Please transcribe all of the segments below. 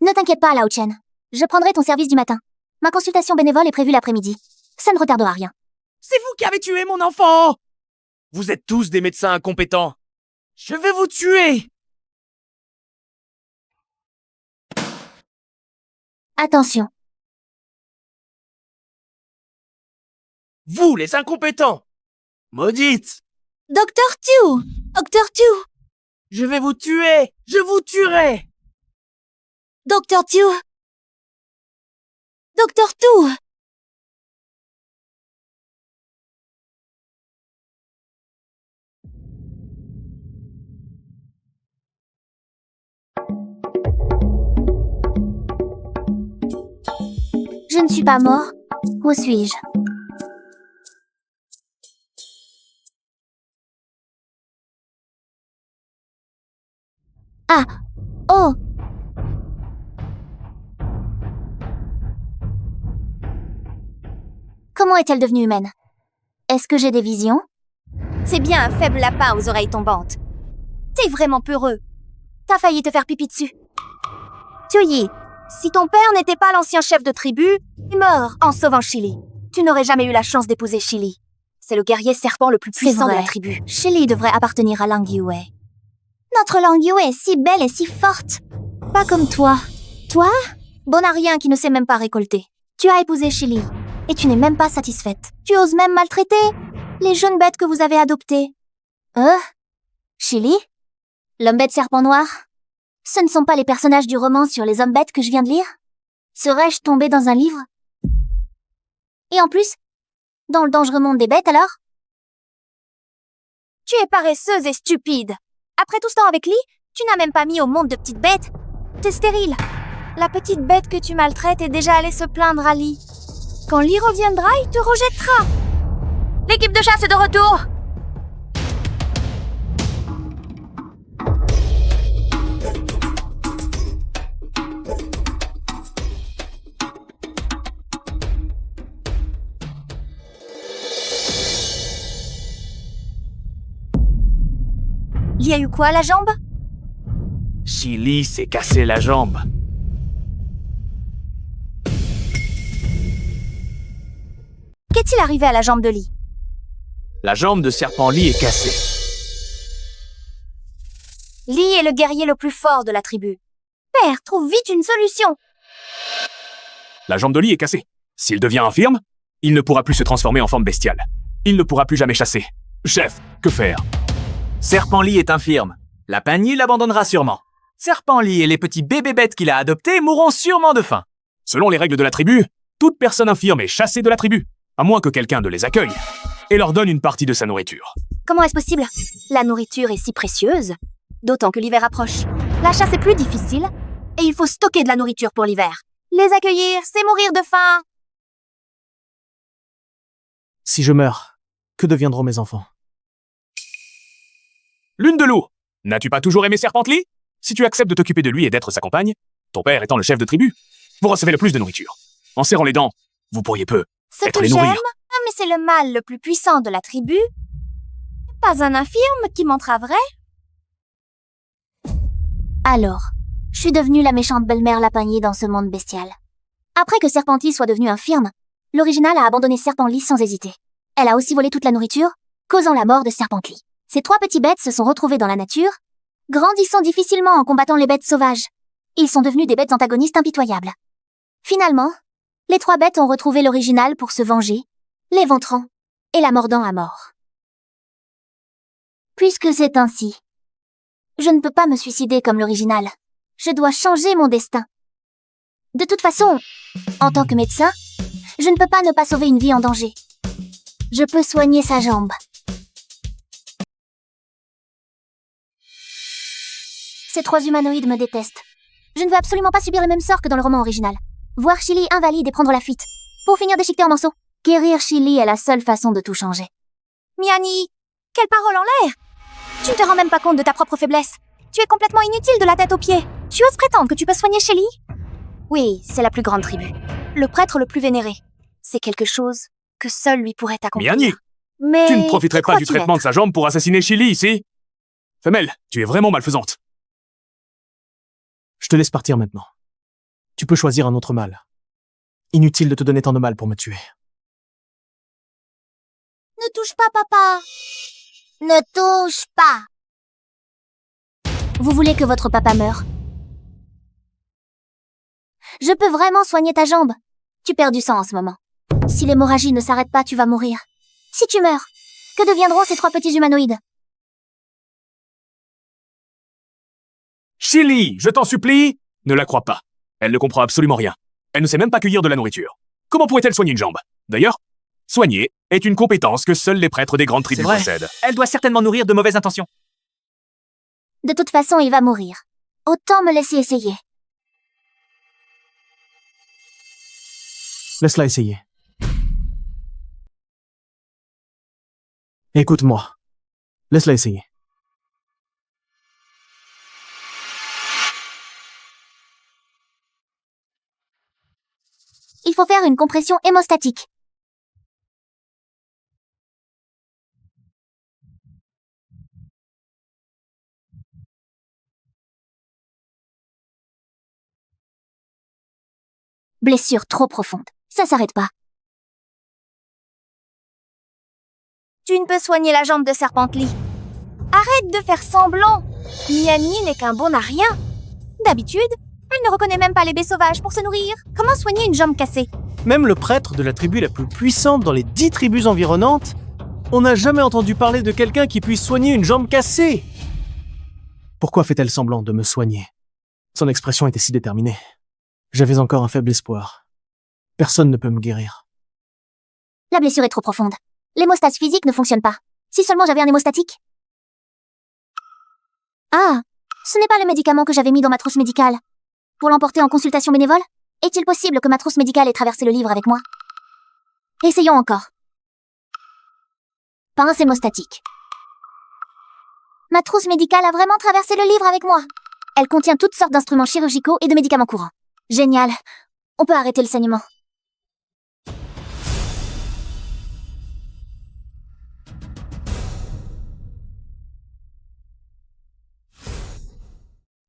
Ne t'inquiète pas, Lao Chen. Je prendrai ton service du matin. Ma consultation bénévole est prévue l'après-midi. Ça ne retardera rien. C'est vous qui avez tué mon enfant! Vous êtes tous des médecins incompétents. Je vais vous tuer! Attention. Vous, les incompétents! Maudite! Docteur Tu! Docteur Tu! Je vais vous tuer! Je vous tuerai! Docteur Tu! Docteur Tu! Je ne suis pas mort. Où suis-je? Ah! Oh! Comment est-elle devenue humaine? Est-ce que j'ai des visions? C'est bien un faible lapin aux oreilles tombantes. T'es vraiment peureux. T'as failli te faire pipi dessus. Tuyi, si ton père n'était pas l'ancien chef de tribu, il est mort en sauvant Chili. Tu n'aurais jamais eu la chance d'épouser Chili. C'est le guerrier serpent le plus puissant de la tribu. Chili devrait appartenir à Lang Yue. Notre Lang Yue est si belle et si forte. Pas comme toi. Toi? Bon à rien qui ne sait même pas récolter. Tu as épousé Chili. Et tu n'es même pas satisfaite. Tu oses même maltraiter les jeunes bêtes que vous avez adoptées. Chili? L'homme-bête serpent noir? Ce ne sont pas les personnages du roman sur les hommes-bêtes que je viens de lire? Serais-je tombée dans un livre? Et en plus, dans le dangereux monde des bêtes alors? Tu es paresseuse et stupide. Après tout ce temps avec Lee, tu n'as même pas mis au monde de petites bêtes. T'es stérile. La petite bête que tu maltraites est déjà allée se plaindre à Lee. Quand Lee reviendra, il te rejettera. L'équipe de chasse est de retour. Il y a eu quoi à la jambe? Chili s'est cassé la jambe. Qu'est-il arrivé à la jambe de Lee? La jambe de Serpent Lee est cassée. Lee est le guerrier le plus fort de la tribu. Père, trouve vite une solution. La jambe de Lee est cassée. S'il devient infirme, il ne pourra plus se transformer en forme bestiale. Il ne pourra plus jamais chasser. Chef, que faire? Serpent Lee est infirme. La Pagny l'abandonnera sûrement. Serpent Lee et les petits bébés bêtes qu'il a adoptés mourront sûrement de faim. Selon les règles de la tribu, toute personne infirme est chassée de la tribu, à moins que quelqu'un ne les accueille et leur donne une partie de sa nourriture. Comment est-ce possible? La nourriture est si précieuse, d'autant que l'hiver approche. La chasse est plus difficile, et il faut stocker de la nourriture pour l'hiver. Les accueillir, c'est mourir de faim. Si je meurs, que deviendront mes enfants? Lune de loup, n'as-tu pas toujours aimé Serpent Lee? Si tu acceptes de t'occuper de lui et d'être sa compagne, ton père étant le chef de tribu, vous recevez le plus de nourriture. En serrant les dents, vous pourriez peu Ce être que les j'aime, nourrir. mais c'est le mâle le plus puissant de la tribu. Pas un infirme qui m'entraverait. Alors, je suis devenue la méchante belle-mère Lapagny dans ce monde bestial. Après que Serpent Lee soit devenu infirme, l'original a abandonné Serpent Lee sans hésiter. Elle a aussi volé toute la nourriture, causant la mort de Serpent Lee. Ces trois petits bêtes se sont retrouvés dans la nature, grandissant difficilement en combattant les bêtes sauvages. Ils sont devenus des bêtes antagonistes impitoyables. Finalement, les trois bêtes ont retrouvé l'original pour se venger, l'éventrant et la mordant à mort. Puisque c'est ainsi, je ne peux pas me suicider comme l'original. Je dois changer mon destin. De toute façon, en tant que médecin, je ne peux pas ne pas sauver une vie en danger. Je peux soigner sa jambe. Ces trois humanoïdes me détestent. Je ne veux absolument pas subir le même sort que dans le roman original. Voir Chili invalide et prendre la fuite. Pour finir déchiqueté en morceaux. Guérir Chili est la seule façon de tout changer. Miani, quelle parole en l'air! Tu ne te rends même pas compte de ta propre faiblesse. Tu es complètement inutile de la tête aux pieds. Tu oses prétendre que tu peux soigner Chili? Oui, c'est la plus grande tribu. Le prêtre le plus vénéré. C'est quelque chose que seul lui pourrait accomplir. Miani, Mais tu ne profiterais qui pas du crois-tu traitement de être? sa jambe pour assassiner Chili ici? Femelle, tu es vraiment malfaisante. Je te laisse partir maintenant. Tu peux choisir un autre mâle. Inutile de te donner tant de mal pour me tuer. Ne touche pas, papa. Ne touche pas. Vous voulez que votre papa meure? Je peux vraiment soigner ta jambe. Tu perds du sang en ce moment. Si l'hémorragie ne s'arrête pas, tu vas mourir. Si tu meurs, que deviendront ces 3 petits humanoïdes? Chili, je t'en supplie, ne la crois pas. Elle ne comprend absolument rien. Elle ne sait même pas cueillir de la nourriture. Comment pourrait-elle soigner une jambe? D'ailleurs, soigner est une compétence que seuls les prêtres des grandes C'est tribus vrai. possèdent. Elle doit certainement nourrir de mauvaises intentions. De toute façon, il va mourir. Autant me laisser essayer. Laisse-la essayer. Écoute-moi. Laisse-la essayer. Il faut faire une compression hémostatique. Blessure trop profonde. Ça s'arrête pas. Tu ne peux soigner la jambe de Serpently. Arrête de faire semblant. Miami n'est qu'un bon à rien. D'habitude, elle ne reconnaît même pas les baies sauvages pour se nourrir. Comment soigner une jambe cassée? Même le prêtre de la tribu la plus puissante dans les 10 tribus environnantes, on n'a jamais entendu parler de quelqu'un qui puisse soigner une jambe cassée. Pourquoi fait-elle semblant de me soigner? Son expression était si déterminée. J'avais encore un faible espoir. Personne ne peut me guérir. La blessure est trop profonde. L'hémostase physique ne fonctionne pas. Si seulement j'avais un hémostatique. Ah, ce n'est pas le médicament que j'avais mis dans ma trousse médicale. Pour l'emporter en consultation bénévole? Est-il possible que ma trousse médicale ait traversé le livre avec moi? Essayons encore. Pince hémostatique. Ma trousse médicale a vraiment traversé le livre avec moi. Elle contient toutes sortes d'instruments chirurgicaux et de médicaments courants. Génial. On peut arrêter le saignement.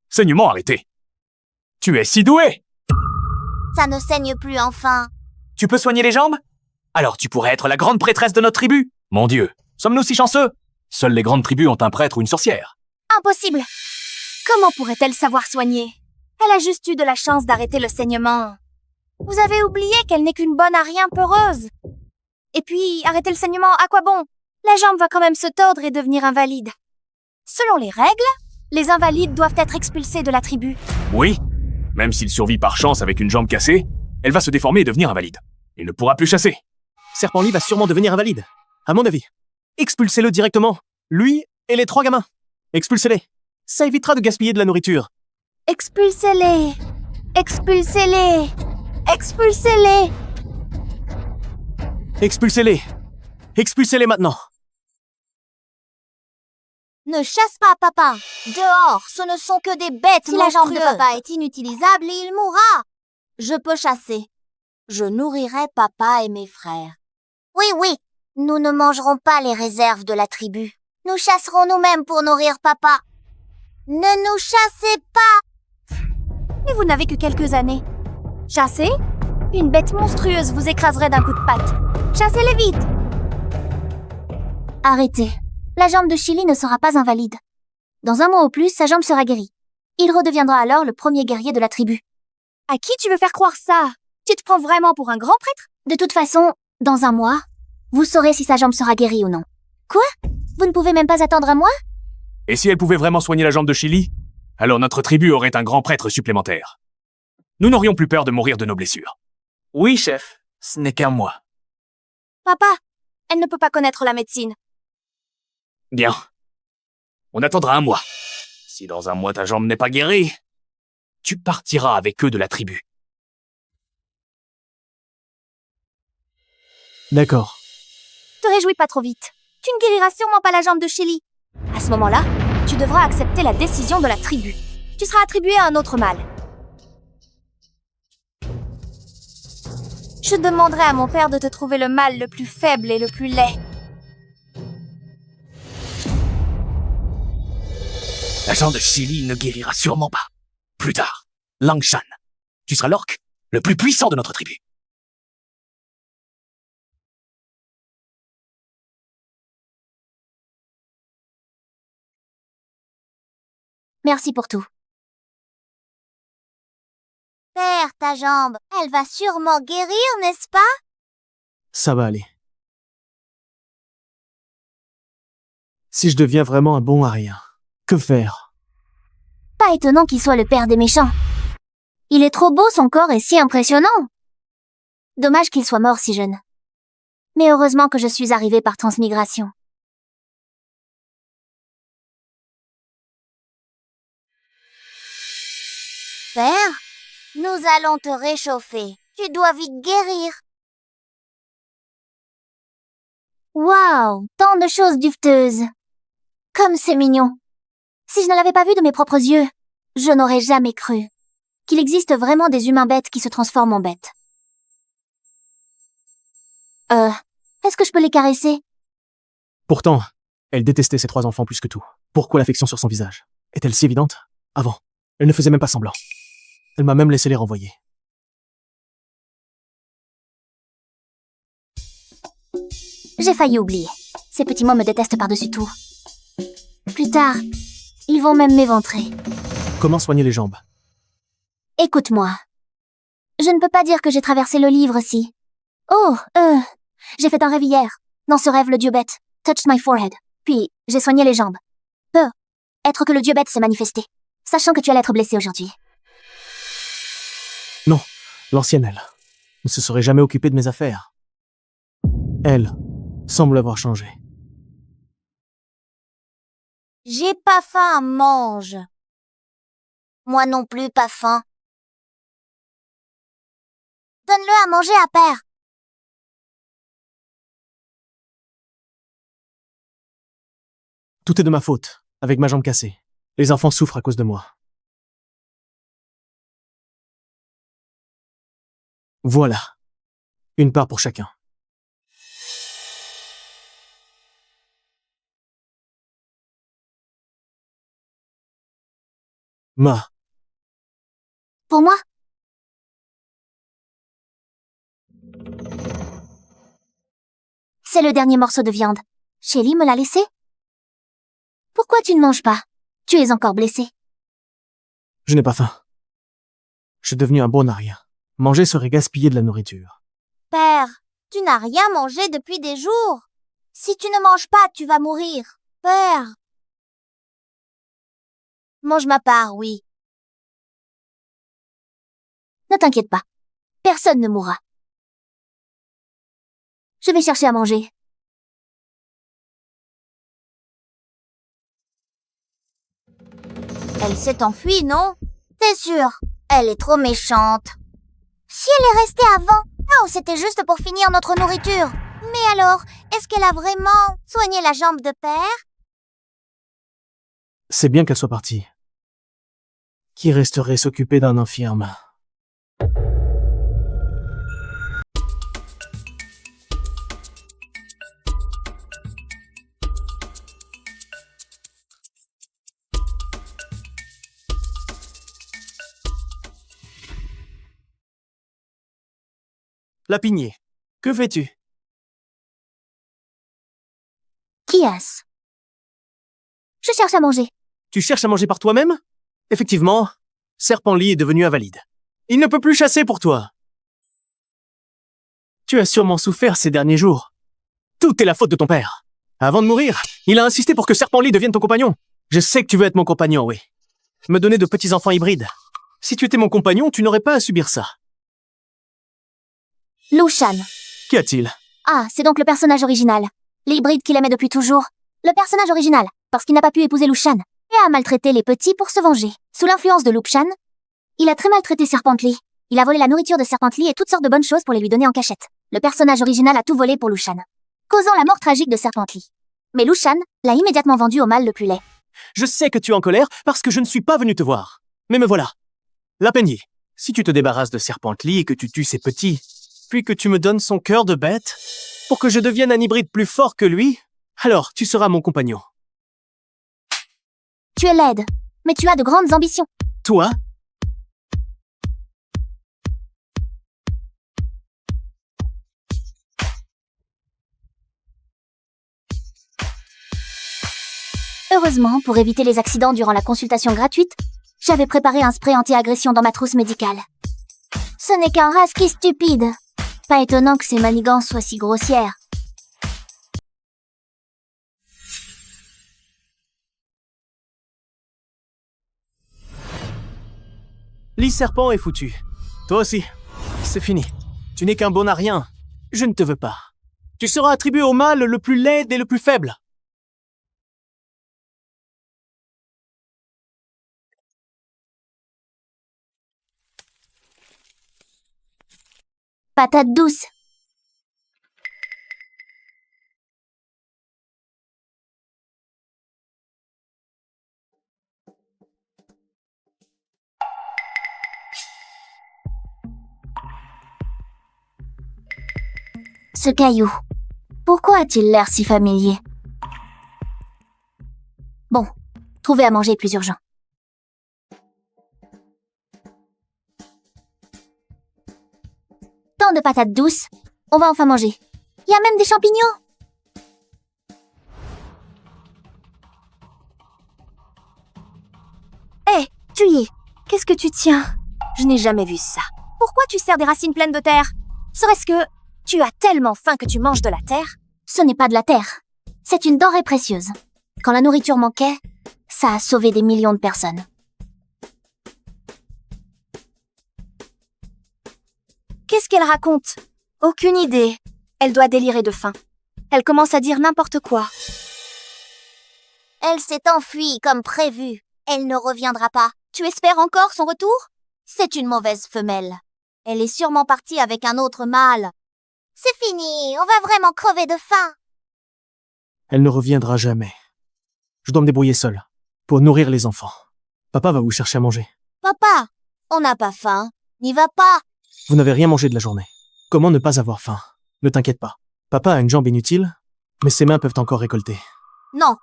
Saignement arrêté. Tu es si doué! Ça ne saigne plus enfin. Tu peux soigner les jambes? Alors tu pourrais être la grande prêtresse de notre tribu. Mon Dieu, sommes-nous si chanceux? Seules les grandes tribus ont un prêtre ou une sorcière. Impossible. Comment pourrait-elle savoir soigner? Elle a juste eu de la chance d'arrêter le saignement. Vous avez oublié qu'elle n'est qu'une bonne à rien peureuse. Et puis, arrêter le saignement, à quoi bon? La jambe va quand même se tordre et devenir invalide. Selon les règles, les invalides doivent être expulsés de la tribu. Oui, même s'il survit par chance avec une jambe cassée, elle va se déformer et devenir invalide. Il ne pourra plus chasser. Serpently va sûrement devenir invalide. À mon avis. Expulsez-le directement. Lui et les 3 gamins. Expulsez-les. Ça évitera de gaspiller de la nourriture. Expulsez-les! Expulsez-les! Expulsez-les! Expulsez-les. Expulsez-les maintenant. Ne chasse pas, papa! Dehors, ce ne sont que des bêtes monstrueuses. Si la jambe de papa est inutilisable, il mourra! Je peux chasser. Je nourrirai papa et mes frères. Oui, oui, nous ne mangerons pas les réserves de la tribu. Nous chasserons nous-mêmes pour nourrir papa. Ne nous chassez pas! Mais vous n'avez que quelques années. Chasser? Une bête monstrueuse vous écraserait d'un coup de patte. Chassez-les vite! Arrêtez. La jambe de Chili ne sera pas invalide. Dans un mois au plus, sa jambe sera guérie. Il redeviendra alors le premier guerrier de la tribu. À qui tu veux faire croire ça? Tu te prends vraiment pour un grand prêtre? De toute façon, dans un mois, vous saurez si sa jambe sera guérie ou non. Quoi? Vous ne pouvez même pas attendre un mois? Et si elle pouvait vraiment soigner la jambe de Chili, alors notre tribu aurait un grand prêtre supplémentaire. Nous n'aurions plus peur de mourir de nos blessures. Oui, chef. Ce n'est qu'un mois. Papa, elle ne peut pas connaître la médecine. Bien. On attendra un mois. Si dans un mois ta jambe n'est pas guérie, tu partiras avec eux de la tribu. D'accord. Te réjouis pas trop vite. Tu ne guériras sûrement pas la jambe de Chili. À ce moment-là, tu devras accepter la décision de la tribu. Tu seras attribué à un autre mâle. Je demanderai à mon père de te trouver le mâle le plus faible et le plus laid. La jambe de Chili ne guérira sûrement pas. Plus tard, Langshan, Tu seras l'orque le plus puissant de notre tribu. Merci pour tout. Père, ta jambe, elle va sûrement guérir, n'est-ce pas? Ça va aller. Si je deviens vraiment un bon à rien, que faire? Pas étonnant qu'il soit le père des méchants. Il est trop beau, son corps est si impressionnant. Dommage qu'il soit mort si jeune. Mais heureusement que je suis arrivée par transmigration. Père, nous allons te réchauffer. Tu dois vite guérir. Waouh, tant de choses duveteuses. Comme c'est mignon. Si je ne l'avais pas vu de mes propres yeux, je n'aurais jamais cru qu'il existe vraiment des humains bêtes qui se transforment en bêtes. Est-ce que je peux les caresser? Pourtant, elle détestait ses 3 enfants plus que tout. Pourquoi l'affection sur son visage? Est-elle si évidente? Avant, elle ne faisait même pas semblant. Elle m'a même laissé les renvoyer. J'ai failli oublier. Ces petits mots me détestent par-dessus tout. Plus tard, ils vont même m'éventrer. Comment soigner les jambes? Écoute-moi. Je ne peux pas dire que j'ai traversé le livre si. Oh, j'ai fait un rêve hier. Dans ce rêve, le dieu bête touched my forehead. Puis, j'ai soigné les jambes. Peut être que le dieu bête s'est manifesté, sachant que tu allais être blessé aujourd'hui. Non, l'ancienne elle ne se serait jamais occupée de mes affaires. Elle semble avoir changé. J'ai pas faim, mange. Moi non plus, pas faim. Donne-le à manger à père. Tout est de ma faute, avec ma jambe cassée. Les enfants souffrent à cause de moi. Voilà. Une part pour chacun. Ma, Pour moi? C'est le dernier morceau de viande. Shelly me l'a laissé? Pourquoi tu ne manges pas? Tu es encore blessé. je n'ai pas faim. Je suis devenu un bon à rien. Manger serait gaspiller de la nourriture. Père, tu n'as rien mangé depuis des jours. Si tu ne manges pas, tu vas mourir. Père. Mange ma part, oui. Ne t'inquiète pas. Personne ne mourra. Je vais chercher à manger. Elle s'est enfuie, non? T'es sûr? Elle est trop méchante. Si elle est restée avant, oh, c'était juste pour finir notre nourriture. Mais alors, est-ce qu'elle a vraiment soigné la jambe de père? C'est bien qu'elle soit partie. Qui resterait s'occuper d'un infirme? Lapinier, que fais-tu? Qui est-ce? Je cherche à manger. Tu cherches à manger par toi-même? Effectivement, Serpently est devenu invalide. Il ne peut plus chasser pour toi. Tu as sûrement souffert ces derniers jours. Tout est la faute de ton père. Avant de mourir, il a insisté pour que Serpently devienne ton compagnon. Je sais que tu veux être mon compagnon, oui. Me donner de petits enfants hybrides. Si tu étais mon compagnon, tu n'aurais pas à subir ça. Lushan. Qu'y a-t-il? Ah, c'est donc le personnage original. L'hybride qu'il aimait depuis toujours. Le personnage original, parce qu'il n'a pas pu épouser Lushan, et a maltraité les petits pour se venger. Sous l'influence de Lushan, il a très maltraité Serpently. Il a volé la nourriture de Serpently et toutes sortes de bonnes choses pour les lui donner en cachette. Le personnage original a tout volé pour Lushan, causant la mort tragique de Serpently. Mais Lushan l'a immédiatement vendu au mâle le plus laid. Je sais que tu es en colère parce que je ne suis pas venu te voir. Mais me voilà. Lapinier, si tu te débarrasses de Serpently et que tu tues ses petits, puis que tu me donnes son cœur de bête, pour que je devienne un hybride plus fort que lui, alors tu seras mon compagnon. Tu es laide, mais tu as de grandes ambitions. Toi, Heureusement, pour éviter les accidents durant la consultation gratuite, j'avais préparé un spray anti-agression dans ma trousse médicale. Ce n'est qu'un husky stupide. Pas étonnant que ses manigances soient si grossières. Lee Serpent est foutu. Toi aussi. C'est fini. Tu n'es qu'un bon à rien. Je ne te veux pas. Tu seras attribué au mâle le plus laid et le plus faible. Patate douce. Ce caillou. Pourquoi a-t-il l'air si familier? Bon, trouver à manger est plus urgent. Tant de patates douces, on va enfin manger. Il y a même des champignons. Hé, Tuyi, qu'est-ce que tu tiens? Je n'ai jamais vu ça. Pourquoi tu sers des racines pleines de terre? Serait-ce que tu as tellement faim que tu manges de la terre? Ce n'est pas de la terre. C'est une denrée précieuse. Quand la nourriture manquait, ça a sauvé des millions de personnes. Qu'est-ce qu'elle raconte? Aucune idée. Elle doit délirer de faim. Elle commence à dire n'importe quoi. Elle s'est enfuie comme prévu. Elle ne reviendra pas. Tu espères encore son retour? C'est une mauvaise femelle. Elle est sûrement partie avec un autre mâle. C'est fini, on va vraiment crever de faim. Elle ne reviendra jamais. Je dois me débrouiller seul, pour nourrir les enfants. Papa va vous chercher à manger. Papa, on n'a pas faim. N'y va pas. Vous n'avez rien mangé de la journée. Comment ne pas avoir faim? Ne t'inquiète pas. Papa a une jambe inutile, mais ses mains peuvent encore récolter. Non,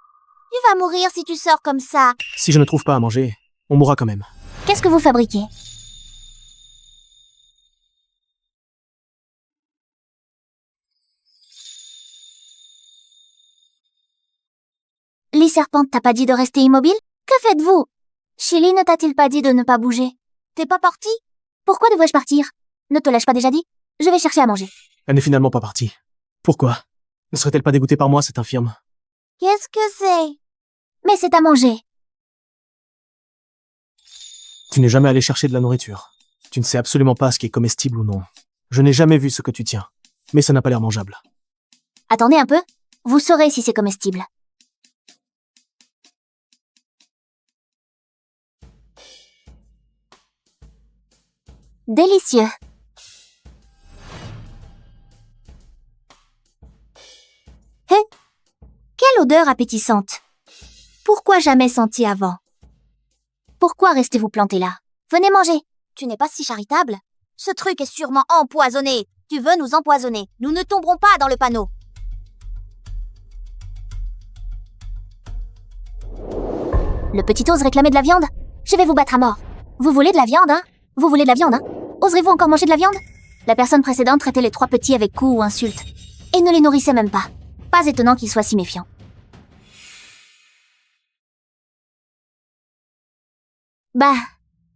tu vas mourir si tu sors comme ça. Si je ne trouve pas à manger, on mourra quand même. Qu'est-ce que vous fabriquez? Lee Serpent t'as pas dit de rester immobile? Que faites-vous? Chili ne t'a-t-il pas dit de ne pas bouger? T'es pas parti? Pourquoi devrais-je partir? Ne te l'ai-je pas déjà dit? Je vais chercher à manger. Elle n'est finalement pas partie. Pourquoi? Ne serait-elle pas dégoûtée par moi, cette infirme? Qu'est-ce que c'est? Mais c'est à manger. Tu n'es jamais allé chercher de la nourriture. Tu ne sais absolument pas ce qui est comestible ou non. Je n'ai jamais vu ce que tu tiens. Mais ça n'a pas l'air mangeable. Attendez un peu. Vous saurez si c'est comestible. Délicieux. Hé, quelle odeur appétissante. Pourquoi jamais senti avant? Pourquoi restez-vous planté là? Venez manger. Tu n'es pas si charitable. Ce truc est sûrement empoisonné. Tu veux nous empoisonner. Nous ne tomberons pas dans le panneau. Le petit ose réclamait de la viande? Je vais vous battre à mort. Vous voulez de la viande, hein? Vous voulez de la viande, hein? Oserez-vous encore manger de la viande? La personne précédente traitait les trois petits avec coups ou insultes. Et ne les nourrissait même pas. Pas étonnant qu'il soit si méfiant. Bah,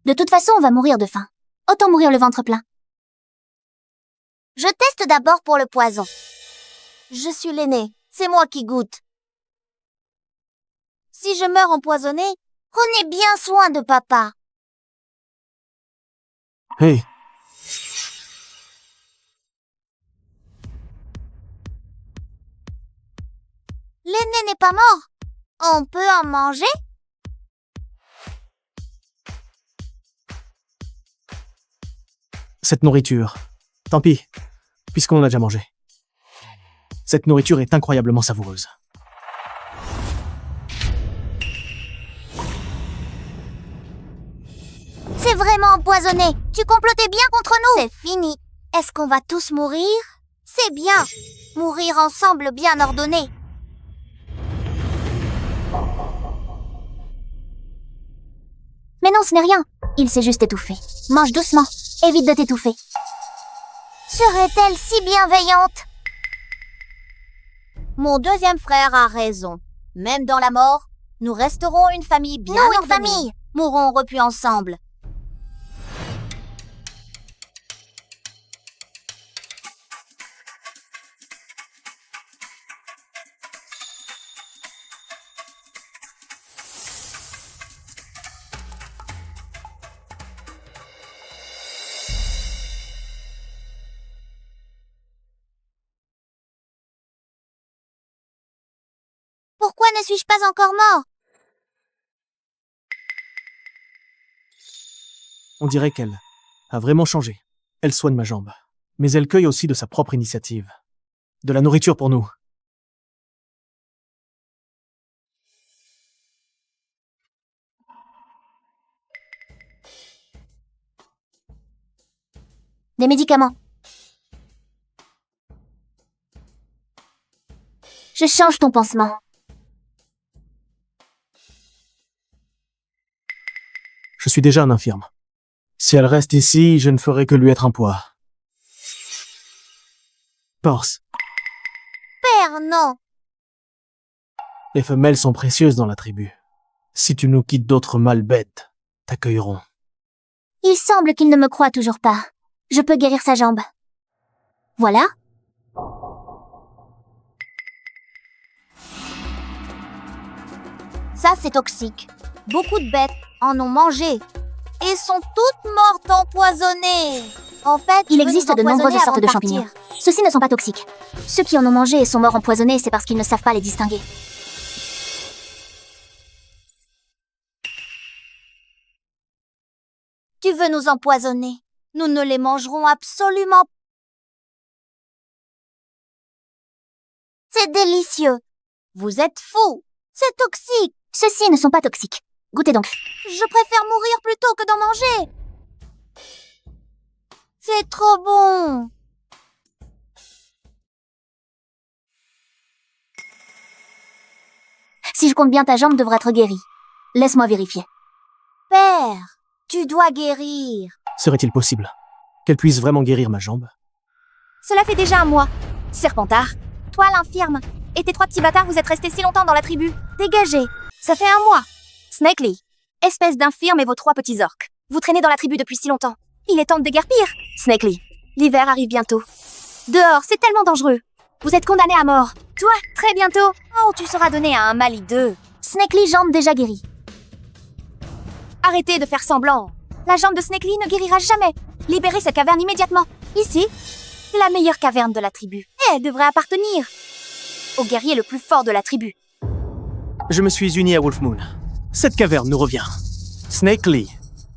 de toute façon, on va mourir de faim. Autant mourir le ventre plein. Je teste d'abord pour le poison. Je suis l'aîné, c'est moi qui goûte. Si je meurs empoisonné, prenez bien soin de papa. Hey! L'aîné n'est pas mort. On peut en manger? Cette nourriture. Tant pis, puisqu'on en a déjà mangé. Cette nourriture est incroyablement savoureuse. C'est vraiment empoisonné. Tu complotais bien contre nous. C'est fini. Est-ce qu'on va tous mourir? C'est bien. Mourir ensemble bien ordonné. Mais non, ce n'est rien. Il s'est juste étouffé. Mange doucement. Évite de t'étouffer. Serait-elle si bienveillante? Mon deuxième frère a raison. Même dans la mort, Nous resterons une famille bien ordonnée. Une famille. Mourrons repus ensemble. Pourquoi ne suis-je pas encore mort? On dirait qu'elle a vraiment changé. Elle soigne ma jambe. Mais elle cueille aussi de sa propre initiative. De la nourriture pour nous. Des médicaments. Je change ton pansement. Je suis déjà un infirme. Si elle reste ici, je ne ferai que lui être un poids. Porce, Père, non. les femelles sont précieuses dans la tribu. Si tu nous quittes, d'autres mâles bêtes t'accueilleront. Il semble qu'il ne me croit toujours pas. Je peux guérir sa jambe. Voilà. Ça, c'est toxique. Beaucoup de bêtes en ont mangé. Et sont toutes mortes empoisonnées. En fait, il existe de nombreuses sortes de champignons. Ceux-ci ne sont pas toxiques. Ceux qui en ont mangé et sont morts empoisonnés, c'est parce qu'ils ne savent pas les distinguer. Tu veux nous empoisonner? Nous ne les mangerons absolument pas. C'est délicieux. Vous êtes fous. C'est toxique. Ceux-ci ne sont pas toxiques. Goûtez donc. Je préfère mourir plutôt que d'en manger. C'est trop bon. Si je compte bien, ta jambe devrait être guérie. Laisse-moi vérifier. Père, tu dois guérir. Serait-il possible qu'elle puisse vraiment guérir ma jambe? Cela fait déjà un mois. Serpentard, toi l'infirme, et tes trois petits bâtards, vous êtes restés si longtemps dans la tribu. Dégagez. Ça fait un mois. Snakely, espèce d'infirme et vos trois petits orques. Vous traînez dans la tribu depuis si longtemps. Il est temps de déguerpir. Snakely, l'hiver arrive bientôt. Dehors, c'est tellement dangereux. Vous êtes condamné à mort. Toi, très bientôt. Oh, tu seras donné à un mal hideux. Snakely, jambe déjà guérie. Arrêtez de faire semblant. La jambe de Snakely ne guérira jamais. Libérez cette caverne immédiatement. Ici, c'est la meilleure caverne de la tribu. Et elle devrait appartenir au guerrier le plus fort de la tribu. Je me suis uni à Wolf Moon. Cette caverne nous revient. Snakely,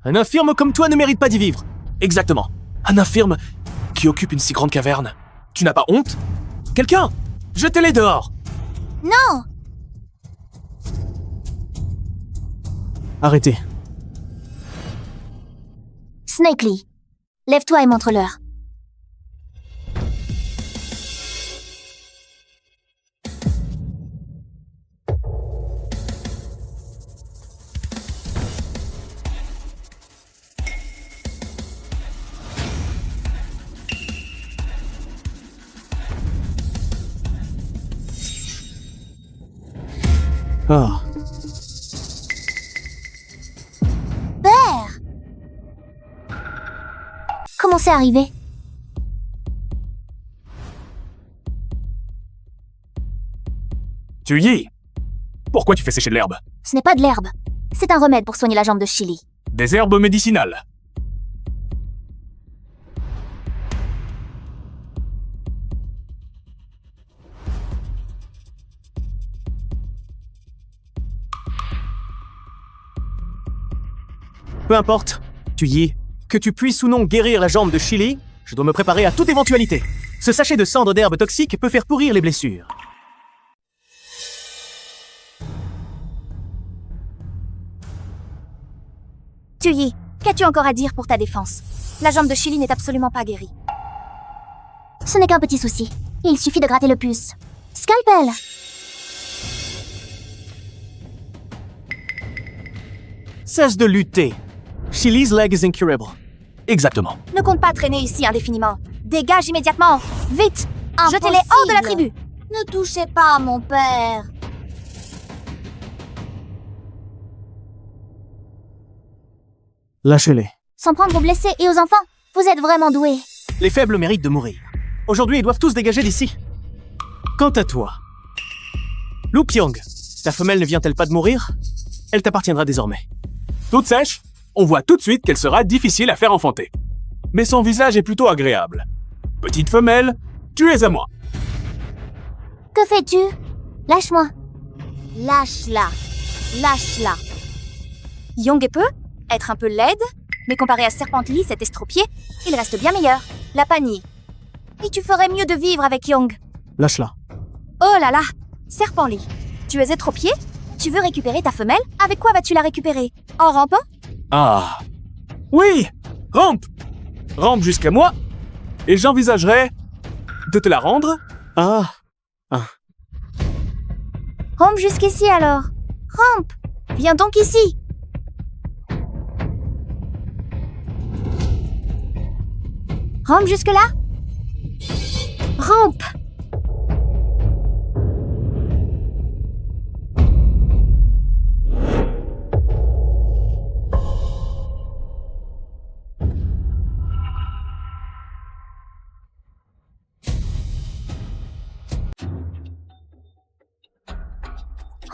un infirme comme toi ne mérite pas d'y vivre. Exactement. Un infirme qui occupe une si grande caverne. Tu n'as pas honte? Quelqu'un, jetez-les dehors. Non! Arrêtez. Snakely, lève-toi et montre-leur. Ah, Père! Comment c'est arrivé? Tu y es. Pourquoi tu fais sécher de l'herbe? Ce n'est pas de l'herbe. C'est un remède pour soigner la jambe de Chili. Des herbes médicinales. peu importe. Tu y es. Que tu puisses ou non guérir la jambe de Chili, je dois me préparer à toute éventualité. Ce sachet de cendre d'herbe toxique peut faire pourrir les blessures. Tuyi, qu'as-tu encore à dire pour ta défense? La jambe de Chili n'est absolument pas guérie. Ce n'est qu'un petit souci. Il suffit de gratter le puce. Scalpel! Cesse de lutter. Chili's leg is incurable. Exactement. Ne compte pas traîner ici indéfiniment. Dégage immédiatement. Vite! Jetez-les hors de la tribu. Ne touchez pas à mon père. Lâchez-les. S'en prendre aux blessés et aux enfants. Vous êtes vraiment doués. Les faibles méritent de mourir. Aujourd'hui, ils doivent tous dégager d'ici. Quant à toi, Lu Pyong, ta femelle ne vient-elle pas de mourir? Elle t'appartiendra désormais. Toute sèche, on voit tout de suite qu'elle sera difficile à faire enfanter. Mais son visage est plutôt agréable. Petite femelle, tu es à moi. Que fais-tu? Lâche-moi. Lâche-la. Lâche-la. Young peut être un peu laide, mais comparé à Serpently, cet estropié, il reste bien meilleur. La panier. Et tu ferais mieux de vivre avec Young. Lâche-la. Oh là là, Serpently, tu es estropié? Tu veux récupérer ta femelle? Avec quoi vas-tu la récupérer? En rampant? Ah. Oui, rampe. Rampe jusqu'à moi, et j'envisagerais de te la rendre. Ah. Rampe jusqu'ici alors. Rampe, viens donc ici. Rampe jusque-là? Rampe.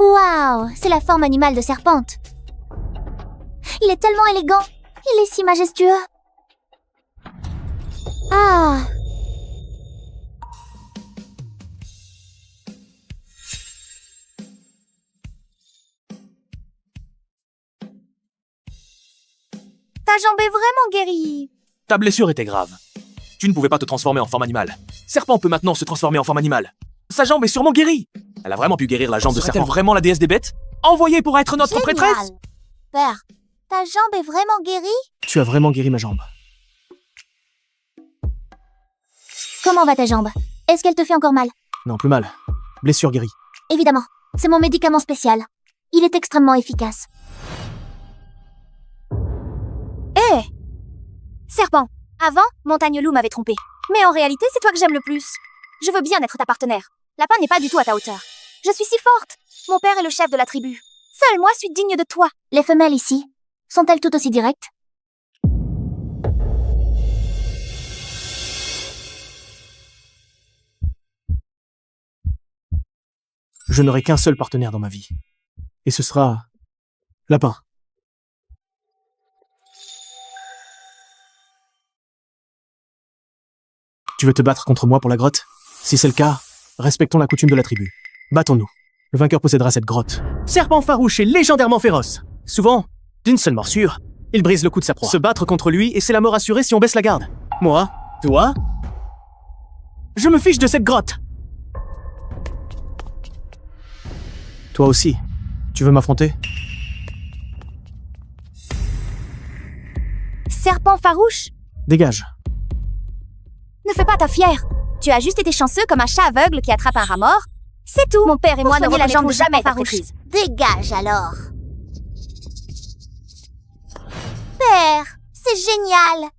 Waouh, c'est la forme animale de Serpente. Il est tellement élégant. Il est si majestueux. Ah. Ta jambe est vraiment guérie. Ta blessure était grave. Tu ne pouvais pas te transformer en forme animale. Serpent peut maintenant se transformer en forme animale. Sa jambe est sûrement guérie. Elle a vraiment pu guérir la jambe de Serpent. Serait-elle vraiment la déesse des bêtes? Envoyée pour être notre prêtresse? Père, ta jambe est vraiment guérie? Tu as vraiment guéri ma jambe. Comment va ta jambe? Est-ce qu'elle te fait encore mal? Non, plus mal. Blessure guérie. Évidemment, c'est mon médicament spécial. Il est extrêmement efficace. Hé! Serpent, avant, Montagne Loup m'avait trompé. Mais en réalité, c'est toi que j'aime le plus. Je veux bien être ta partenaire. Lapin n'est pas du tout à ta hauteur. Je suis si forte. Mon père est le chef de la tribu. Seule moi suis digne de toi. Les femelles ici, sont-elles tout aussi directes? Je n'aurai qu'un seul partenaire dans ma vie. Et ce sera... Lapin. Tu veux te battre contre moi pour la grotte? Si c'est le cas, respectons la coutume de la tribu. Battons-nous. Le vainqueur possédera cette grotte. Serpent farouche et légendairement féroce. Souvent, d'une seule morsure, il brise le cou de sa proie. Se battre contre lui et c'est la mort assurée si on baisse la garde. Moi, toi, je me fiche de cette grotte. Toi aussi, tu veux m'affronter? Serpent farouche? Dégage. Ne fais pas ta fière. Tu as juste été chanceux comme un chat aveugle qui attrape un rat mort. C'est tout. Mon père et moi ne la jambe de jamais farouche. Dégage alors. Père, c'est génial.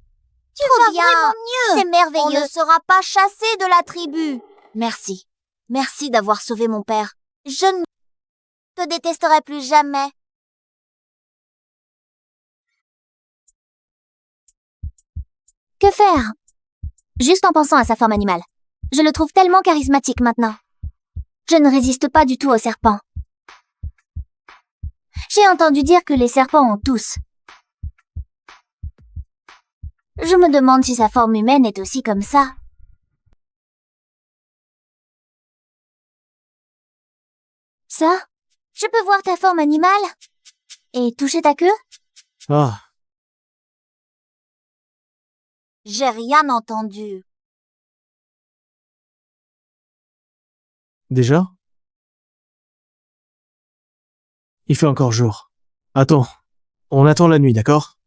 Tu vas vraiment mieux. C'est merveilleux. On ne sera pas chassé de la tribu. Merci. Merci d'avoir sauvé mon père. Je ne te détesterai plus jamais. Que faire? Juste en pensant à sa forme animale. Je le trouve tellement charismatique maintenant. Je ne résiste pas du tout aux serpents. J'ai entendu dire que les serpents ont tous. Je me demande si sa forme humaine est aussi comme ça. Ça? Je peux voir ta forme animale? Et toucher ta queue? Ah, J'ai rien entendu. déjà? Il fait encore jour. Attends, on attend la nuit, d'accord?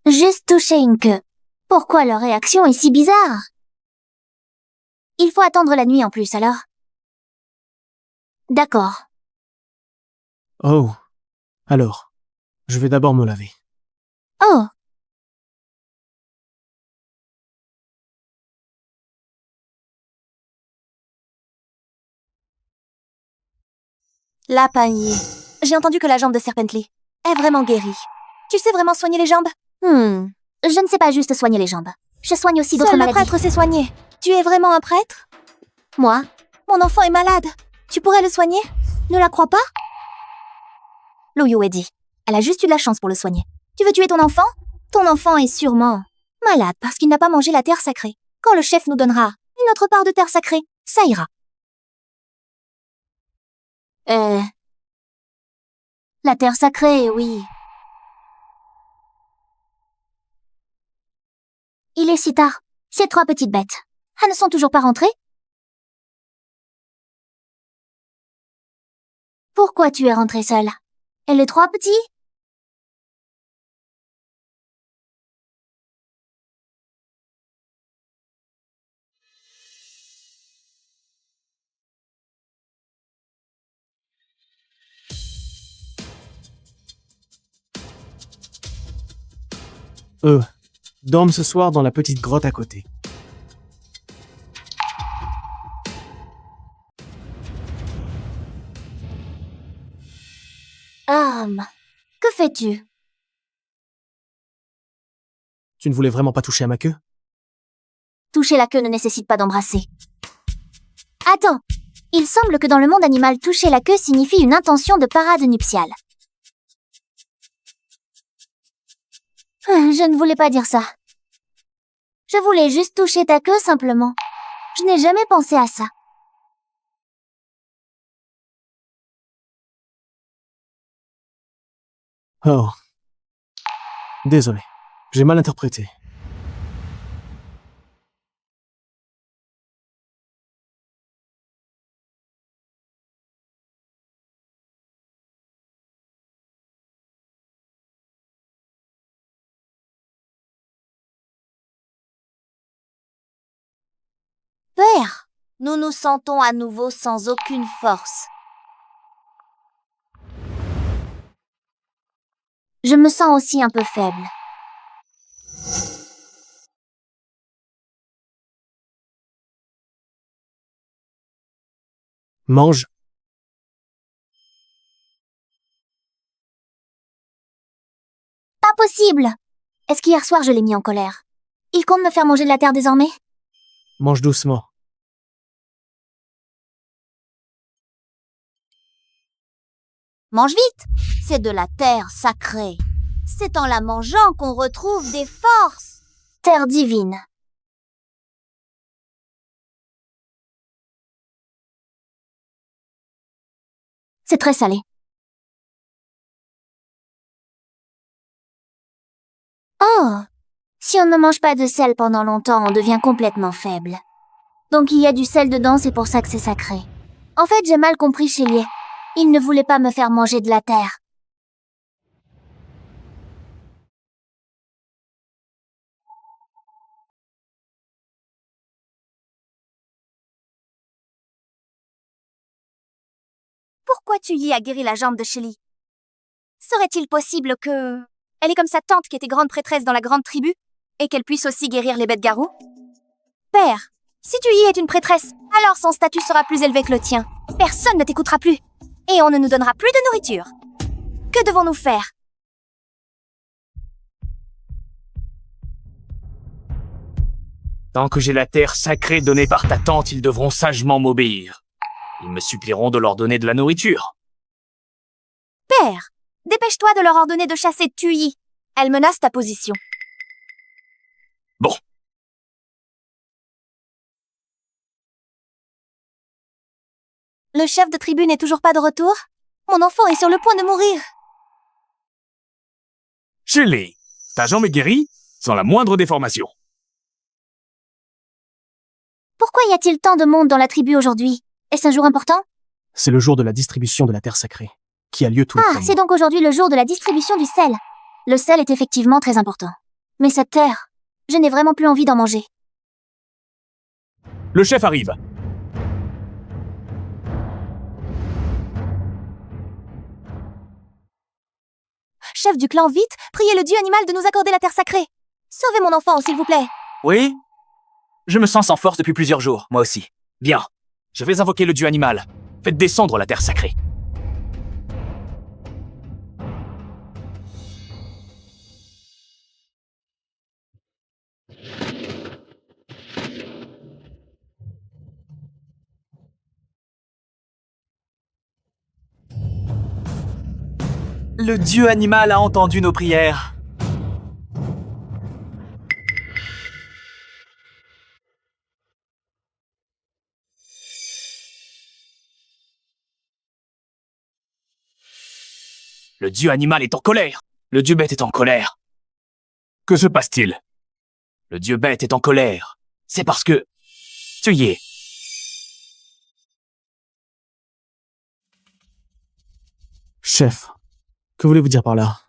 Juste toucher une queue. Pourquoi leur réaction est si bizarre? Il faut attendre la nuit en plus, alors. D'accord. Oh, alors, je vais d'abord me laver. Oh! La panier. J'ai entendu que la jambe de Serpently est vraiment guérie. Tu sais vraiment soigner les jambes? Je ne sais pas juste soigner les jambes. Je soigne aussi d'autres maladies. Seul le prêtre sait soigner. Tu es vraiment un prêtre? Moi? Mon enfant est malade. Tu pourrais le soigner? Ne la crois pas? Loyo est dit. Elle a juste eu de la chance pour le soigner. Tu veux tuer ton enfant? Ton enfant est sûrement malade parce qu'il n'a pas mangé la terre sacrée. Quand le chef nous donnera une autre part de terre sacrée, ça ira. La terre sacrée, oui. Il est si tard. Ces 3 petites bêtes. Elles ne sont toujours pas rentrées? Pourquoi tu es rentrée seule? Et les 3 petits? Dorment ce soir dans la petite grotte à côté. Que fais-tu? Tu ne voulais vraiment pas toucher à ma queue? Toucher la queue ne nécessite pas d'embrasser. Attends, il semble que dans le monde animal, toucher la queue signifie une intention de parade nuptiale. Je ne voulais pas dire ça. Je voulais juste toucher ta queue simplement. Je n'ai jamais pensé à ça. Oh. Désolé. J'ai mal interprété. Père, nous nous sentons à nouveau sans aucune force. Je me sens aussi un peu faible. Mange. Pas possible! Est-ce qu'hier soir je l'ai mis en colère? Il compte me faire manger de la terre désormais? Mange doucement. Mange vite! C'est de la terre sacrée. C'est en la mangeant qu'on retrouve des forces. Terre divine. C'est très salé. Oh! Si on ne mange pas de sel pendant longtemps, on devient complètement faible. Donc il y a du sel dedans, c'est pour ça que c'est sacré. En fait, j'ai mal compris Chélier. Il ne voulait pas me faire manger de la terre. Pourquoi Tuyi a guéri la jambe de Shelly? Serait-il possible que... Elle est comme sa tante qui était grande prêtresse dans la grande tribu, et qu'elle puisse aussi guérir les bêtes garous? Père, si Tuyi est une prêtresse, alors son statut sera plus élevé que le tien. Personne ne t'écoutera plus, et on ne nous donnera plus de nourriture. Que devons-nous faire? Tant que j'ai la terre sacrée donnée par ta tante, ils devront sagement m'obéir. Ils me supplieront de leur donner de la nourriture. Père, dépêche-toi de leur ordonner de chasser Tuyi. Elle menace ta position. Bon. Le chef de tribu n'est toujours pas de retour? Mon enfant est sur le point de mourir. Shelly, ta jambe est guérie sans la moindre déformation. Pourquoi y a-t-il tant de monde dans la tribu aujourd'hui? Est-ce un jour important? C'est le jour de la distribution de la terre sacrée, qui a lieu tous les 3 mois. C'est donc aujourd'hui le jour de la distribution du sel. Le sel est effectivement très important. Mais cette terre, je n'ai vraiment plus envie d'en manger. Le chef arrive. Chef du clan, vite, priez le dieu animal de nous accorder la terre sacrée. Sauvez mon enfant, s'il vous plaît. Oui? Je me sens sans force depuis plusieurs jours, moi aussi. Bien. Je vais invoquer le dieu animal. Faites descendre la terre sacrée. Le dieu animal a entendu nos prières. Le dieu animal est en colère. Le dieu bête est en colère. Que se passe-t-il? Le dieu bête est en colère. C'est parce que... Tu y es. Chef, que voulez-vous dire par là?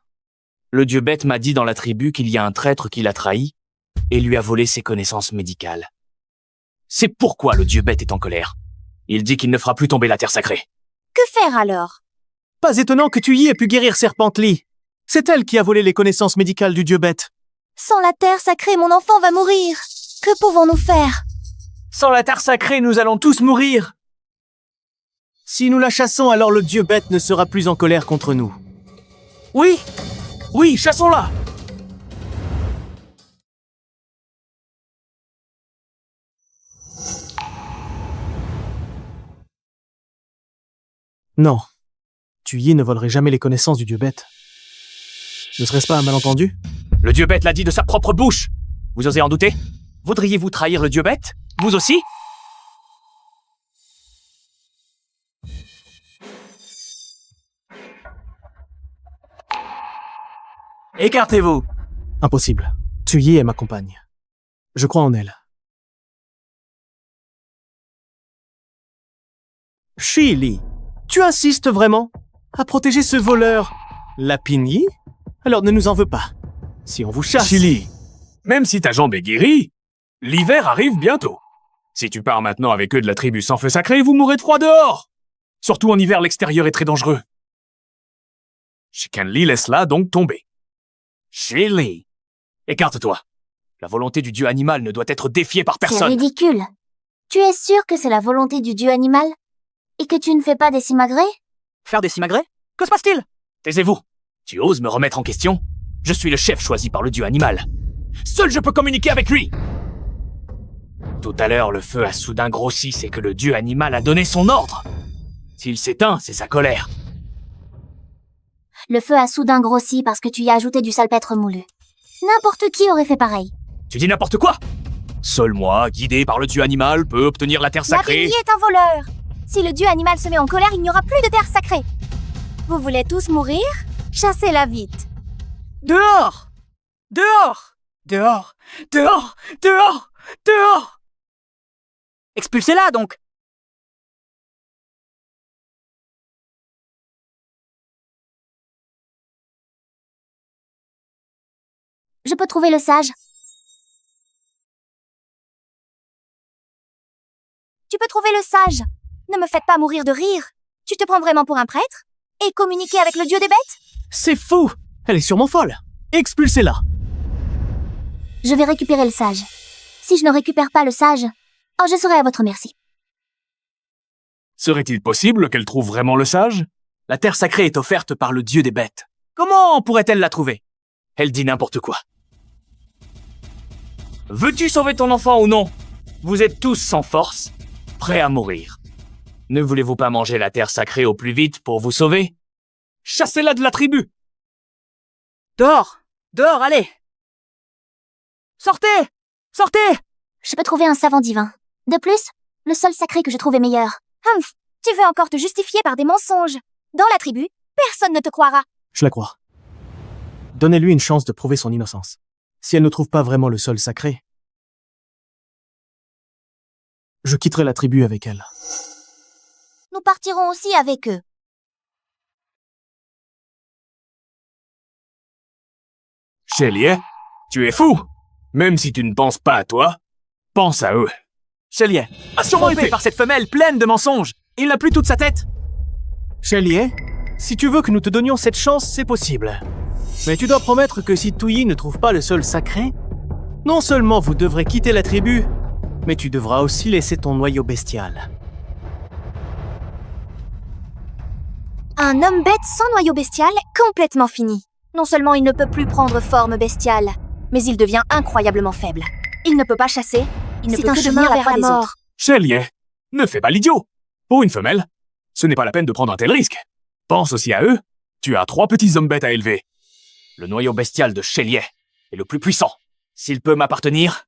Le dieu bête m'a dit dans la tribu qu'il y a un traître qui l'a trahi et lui a volé ses connaissances médicales. C'est pourquoi le dieu bête est en colère. Il dit qu'il ne fera plus tomber la terre sacrée. Que faire alors? Pas étonnant que Tuyi ait pu guérir Serpently. C'est elle qui a volé les connaissances médicales du dieu bête. Sans la terre sacrée, mon enfant va mourir. Que pouvons-nous faire? Sans la terre sacrée, nous allons tous mourir. Si nous la chassons, alors le dieu bête ne sera plus en colère contre nous. Oui! Oui, chassons-la! Non. Tuyi ne volerait jamais les connaissances du dieu bête. Ne serait-ce pas un malentendu? Le dieu bête l'a dit de sa propre bouche. Vous osez en douter? Voudriez-vous trahir le dieu bête? Vous aussi? Écartez-vous. Impossible. Tuyi est ma compagne. Je crois en elle. Shili, tu insistes vraiment à protéger ce voleur Lapinyi? Alors ne nous en veux pas. Si on vous chasse... Chili, même si ta jambe est guérie, l'hiver arrive bientôt. Si tu pars maintenant avec eux de la tribu sans feu sacré, vous mourrez de froid dehors. Surtout en hiver, l'extérieur est très dangereux. Shikanli laisse-la donc tomber. Chili, écarte-toi. La volonté du dieu animal ne doit être défiée par C'est personne. ridicule. Tu es sûr que c'est la volonté du dieu animal? Et que tu ne fais pas des simagrées? Faire des simagrées? Que se passe-t-il? Taisez-vous. Tu oses me remettre en question? Je suis le chef choisi par le dieu animal. Seul je peux communiquer avec lui. Tout à l'heure, le feu a soudain grossi, c'est que le dieu animal a donné son ordre. S'il s'éteint, c'est sa colère. Le feu a soudain grossi parce que tu y as ajouté du salpêtre moulu. N'importe qui aurait fait pareil. Tu dis n'importe quoi? Seul moi, guidé par le dieu animal, peut obtenir la terre sacrée. Lapinyi est un voleur. Si le dieu animal se met en colère, il n'y aura plus de terre sacrée. Vous voulez tous mourir? Chassez-la vite. Dehors! Dehors! Dehors! Dehors! Dehors! Dehors! Expulsez-la donc! Je peux trouver le sage. Tu peux trouver le sage. Ne me faites pas mourir de rire. Tu te prends vraiment pour un prêtre? Et communiquer avec le dieu des bêtes? C'est fou! Elle est sûrement folle! Expulsez-la! Je vais récupérer le sage. Si je ne récupère pas le sage, oh, je serai à votre merci. Serait-il possible qu'elle trouve vraiment le sage? La terre sacrée est offerte par le dieu des bêtes. Comment pourrait-elle la trouver? Elle dit n'importe quoi. Veux-tu sauver ton enfant ou non? Vous êtes tous sans force, prêts à mourir. Ne voulez-vous pas manger la terre sacrée au plus vite pour vous sauver? Chassez-la de la tribu! Dehors! Dehors, allez! Sortez! Sortez! Je peux trouver un savant divin. De plus, le sol sacré que je trouve est meilleur. Humph, tu veux encore te justifier par des mensonges. Dans la tribu, personne ne te croira. Je la crois. Donnez-lui une chance de prouver son innocence. Si elle ne trouve pas vraiment le sol sacré, je quitterai la tribu avec elle. Nous partirons aussi avec eux. Chélier, tu es fou! Même si tu ne penses pas à toi, pense à eux. Chélier, A sûrement trompé été! par cette femelle pleine de mensonges. Il n'a plus toute sa tête. Chélier, si tu veux que nous te donnions cette chance, c'est possible. Mais tu dois promettre que si Tuyi ne trouve pas le sol sacré, non seulement vous devrez quitter la tribu, mais tu devras aussi laisser ton noyau bestial. Un homme bête sans noyau bestial, complètement fini. Non seulement il ne peut plus prendre forme bestiale, mais il devient incroyablement faible. Il ne peut pas chasser, il ne peut que devenir la proie des autres. Chélier, ne fais pas l'idiot! Pour une femelle, ce n'est pas la peine de prendre un tel risque. Pense aussi à eux Tu as 3 petits hommes bêtes à élever. Le noyau bestial de Shéliet est le plus puissant. S'il peut m'appartenir,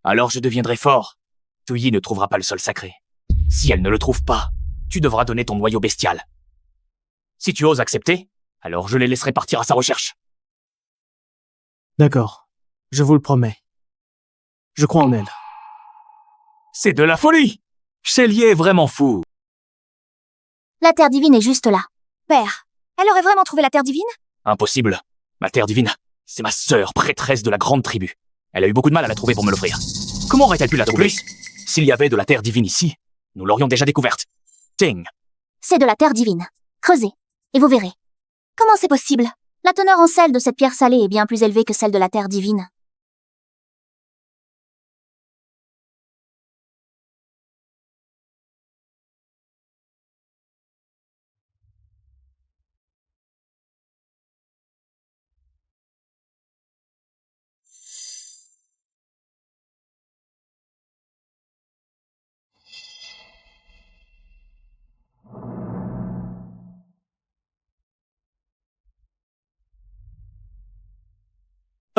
alors je deviendrai fort. Touyi ne trouvera pas le sol sacré. Si elle ne le trouve pas, tu devras donner ton noyau bestial. Si tu oses accepter, alors je les laisserai partir à sa recherche. D'accord. Je vous le promets. Je crois en elle. C'est de la folie! Shéliet est vraiment fou. La terre divine est juste là. Père, elle aurait vraiment trouvé la terre divine? Impossible. Ma terre divine, c'est ma sœur, prêtresse de la grande tribu. Elle a eu beaucoup de mal à la trouver pour me l'offrir. Comment aurait-elle pu la trouver? S'il y avait de la terre divine ici, nous l'aurions déjà découverte. Ting. C'est de la terre divine. Creusez, et vous verrez. Comment c'est possible? La teneur en sel de cette pierre salée est bien plus élevée que celle de la terre divine.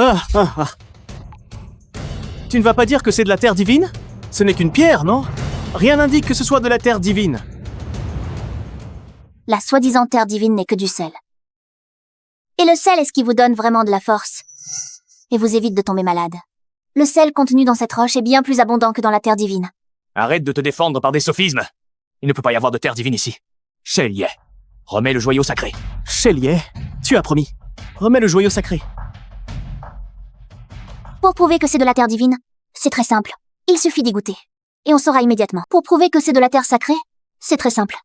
Ah. Tu ne vas pas dire que c'est de la terre divine? Ce n'est qu'une pierre, non? Rien n'indique que ce soit de la terre divine. La soi-disant terre divine n'est que du sel. Et le sel est ce qui vous donne vraiment de la force. Et vous évite de tomber malade. Le sel contenu dans cette roche est bien plus abondant que dans la terre divine. Arrête de te défendre par des sophismes. Il ne peut pas y avoir de terre divine ici. Shéliet, remets le joyau sacré. Shéliet, tu as promis. Remets le joyau sacré. Pour prouver que c'est de la terre divine, c'est très simple. Il suffit d'y goûter. Et on saura immédiatement. Pour prouver que c'est de la terre sacrée, c'est très simple.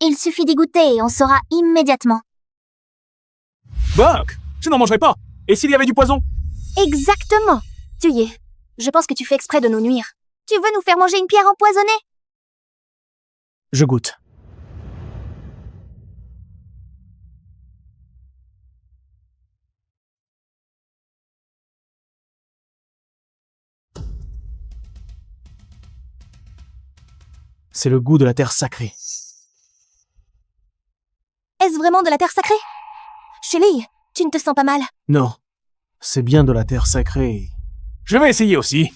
Il suffit d'y goûter et on saura immédiatement. Buck, je n'en mangerai pas. Et s'il y avait du poison? Exactement. Tu y es. Je pense que tu fais exprès de nous nuire. Tu veux nous faire manger une pierre empoisonnée? Je goûte. C'est le goût de la terre sacrée. Est-ce vraiment de la terre sacrée? Shelly, tu ne te sens pas mal? Non, c'est bien de la terre sacrée. Je vais essayer aussi.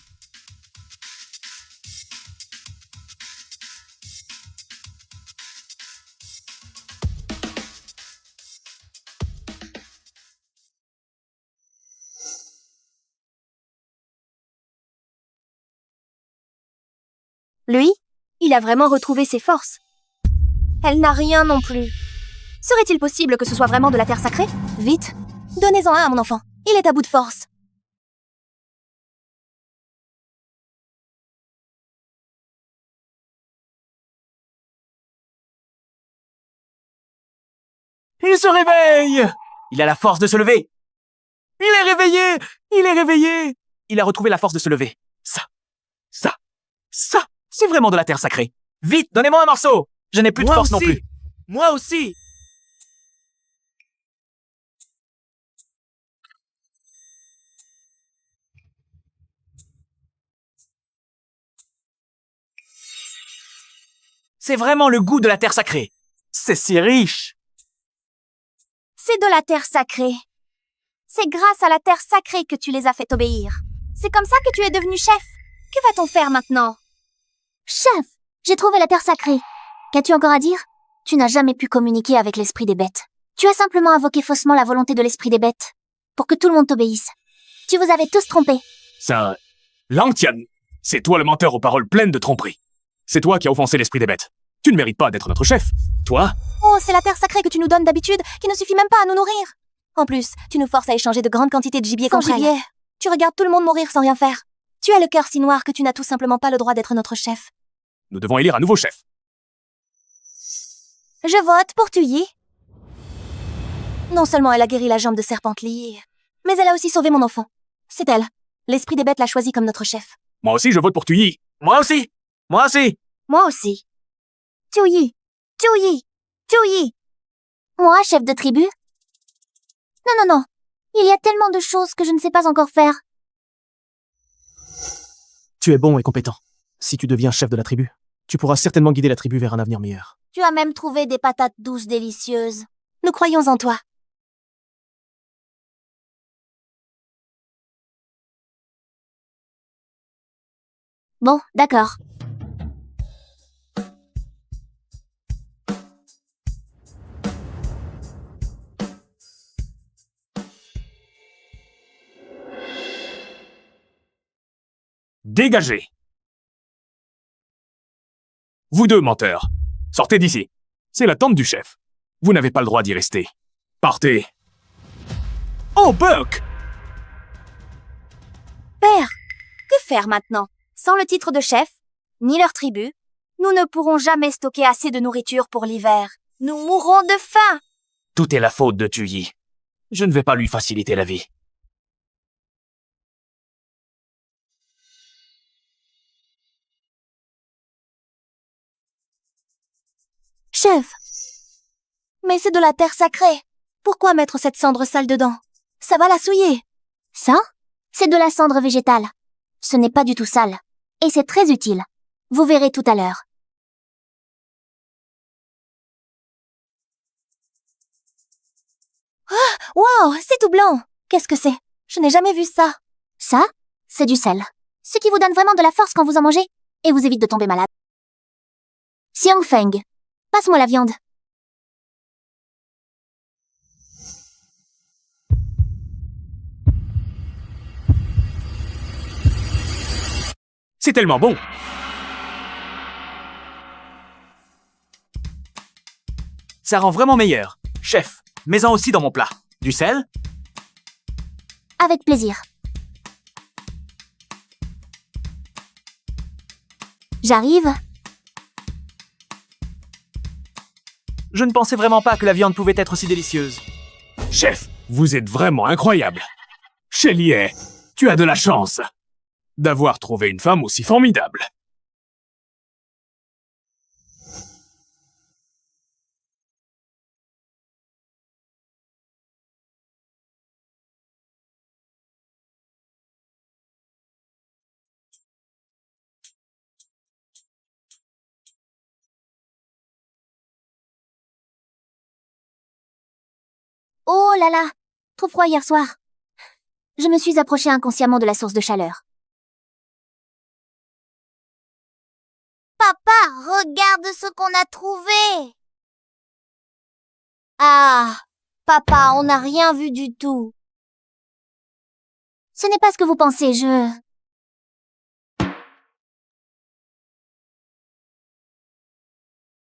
Lui, il a vraiment retrouvé ses forces. Elle n'a rien non plus. Serait-il possible que ce soit vraiment de la terre sacrée? Vite, donnez-en un à mon enfant. Il est à bout de force. Il se réveille! Il a la force de se lever. Il est réveillé! Il est réveillé! Il a retrouvé la force de se lever. Ça, c'est vraiment de la terre sacrée. Vite, donnez-moi un morceau! Je n'ai plus de force non plus. Moi aussi! C'est vraiment le goût de la terre sacrée. C'est si riche. C'est de la terre sacrée. C'est grâce à la terre sacrée que tu les as fait obéir. C'est comme ça que tu es devenu chef. Que va-t-on faire maintenant? Chef, j'ai trouvé la terre sacrée. Qu'as-tu encore à dire? Tu n'as jamais pu communiquer avec l'esprit des bêtes. Tu as simplement invoqué faussement la volonté de l'esprit des bêtes, pour que tout le monde t'obéisse. Tu vous avais tous trompés. Ça... Langtian, c'est toi le menteur aux paroles pleines de tromperie. C'est toi qui as offensé l'esprit des bêtes. Tu ne mérites pas d'être notre chef. Toi? Oh, c'est la terre sacrée que tu nous donnes d'habitude, qui ne suffit même pas à nous nourrir. En plus, tu nous forces à échanger de grandes quantités de gibier contre gibier. Tu regardes tout le monde mourir sans rien faire. Tu as le cœur si noir que tu n'as tout simplement pas le droit d'être notre chef. Nous devons élire un nouveau chef. Je vote pour Touyi. Non seulement elle a guéri la jambe de Serpently, mais elle a aussi sauvé mon enfant. C'est elle. L'esprit des bêtes l'a choisie comme notre chef. Moi aussi, je vote pour Touyi. Moi aussi. Moi aussi. Moi aussi. Touyi. Touyi. Touyi. Moi, chef de tribu? Non. Il y a tellement de choses que je ne sais pas encore faire. Tu es bon et compétent. Si tu deviens chef de la tribu, tu pourras certainement guider la tribu vers un avenir meilleur. Tu as même trouvé des patates douces délicieuses. Nous croyons en toi. Bon, d'accord. Dégagez! Vous deux, menteurs. Sortez d'ici. C'est la tente du chef. Vous n'avez pas le droit d'y rester. Partez. Oh, Buck! Père, que faire maintenant? Sans le titre de chef, ni leur tribu, nous ne pourrons jamais stocker assez de nourriture pour l'hiver. Nous mourrons de faim! Tout est la faute de Tuyi. Je ne vais pas lui faciliter la vie. Chef! Mais c'est de la terre sacrée. Pourquoi mettre cette cendre sale dedans? Ça va la souiller. Ça? C'est de la cendre végétale. Ce n'est pas du tout sale. Et c'est très utile. Vous verrez tout à l'heure. Oh! Wow! C'est tout blanc! Qu'est-ce que c'est? Je n'ai jamais vu ça. Ça? C'est du sel. Ce qui vous donne vraiment de la force quand vous en mangez et vous évite de tomber malade. Xiang Feng, passe-moi la viande. C'est tellement bon. Ça rend vraiment meilleur. Chef, mets-en aussi dans mon plat. Du sel? Avec plaisir. J'arrive. Je ne pensais vraiment pas que la viande pouvait être si délicieuse. Chef, vous êtes vraiment incroyable. Chélier, tu as de la chance d'avoir trouvé une femme aussi formidable. Oh là là! Trop froid hier soir. Je me suis approchée inconsciemment de la source de chaleur. Papa, regarde ce qu'on a trouvé! Ah! Papa, on n'a rien vu du tout. Ce n'est pas ce que vous pensez,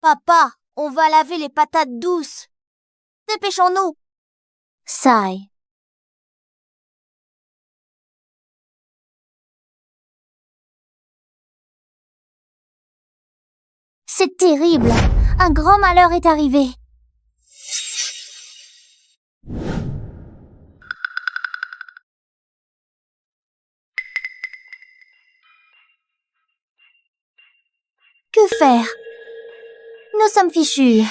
Papa, on va laver les patates douces. Dépêchons-nous! Sai. C'est terrible. Un grand malheur est arrivé. Que faire? Nous sommes fichus.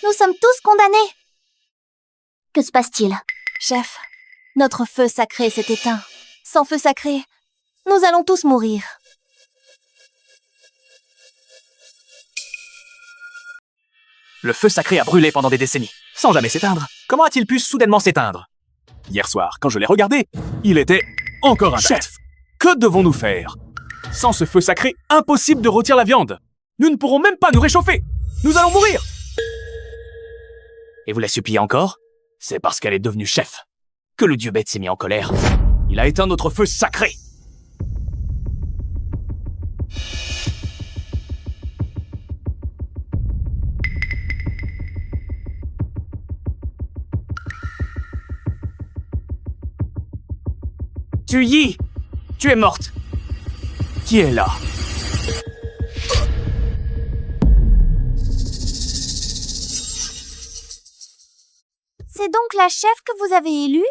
Nous sommes tous condamnés. Que se passe-t-il? Chef, notre feu sacré s'est éteint. Sans feu sacré, nous allons tous mourir. Le feu sacré a brûlé pendant des décennies, sans jamais s'éteindre. Comment a-t-il pu soudainement s'éteindre? Hier soir, quand je l'ai regardé, il était encore intact. Chef, que devons-nous faire? Sans ce feu sacré, impossible de rôtir la viande. Nous ne pourrons même pas nous réchauffer. Nous allons mourir. Et vous la suppliez encore? C'est parce qu'elle est devenue chef que le dieu bête s'est mis en colère. Il a éteint notre feu sacré. Tuyi, tu es morte. Qui est là? C'est donc la chef que vous avez élue?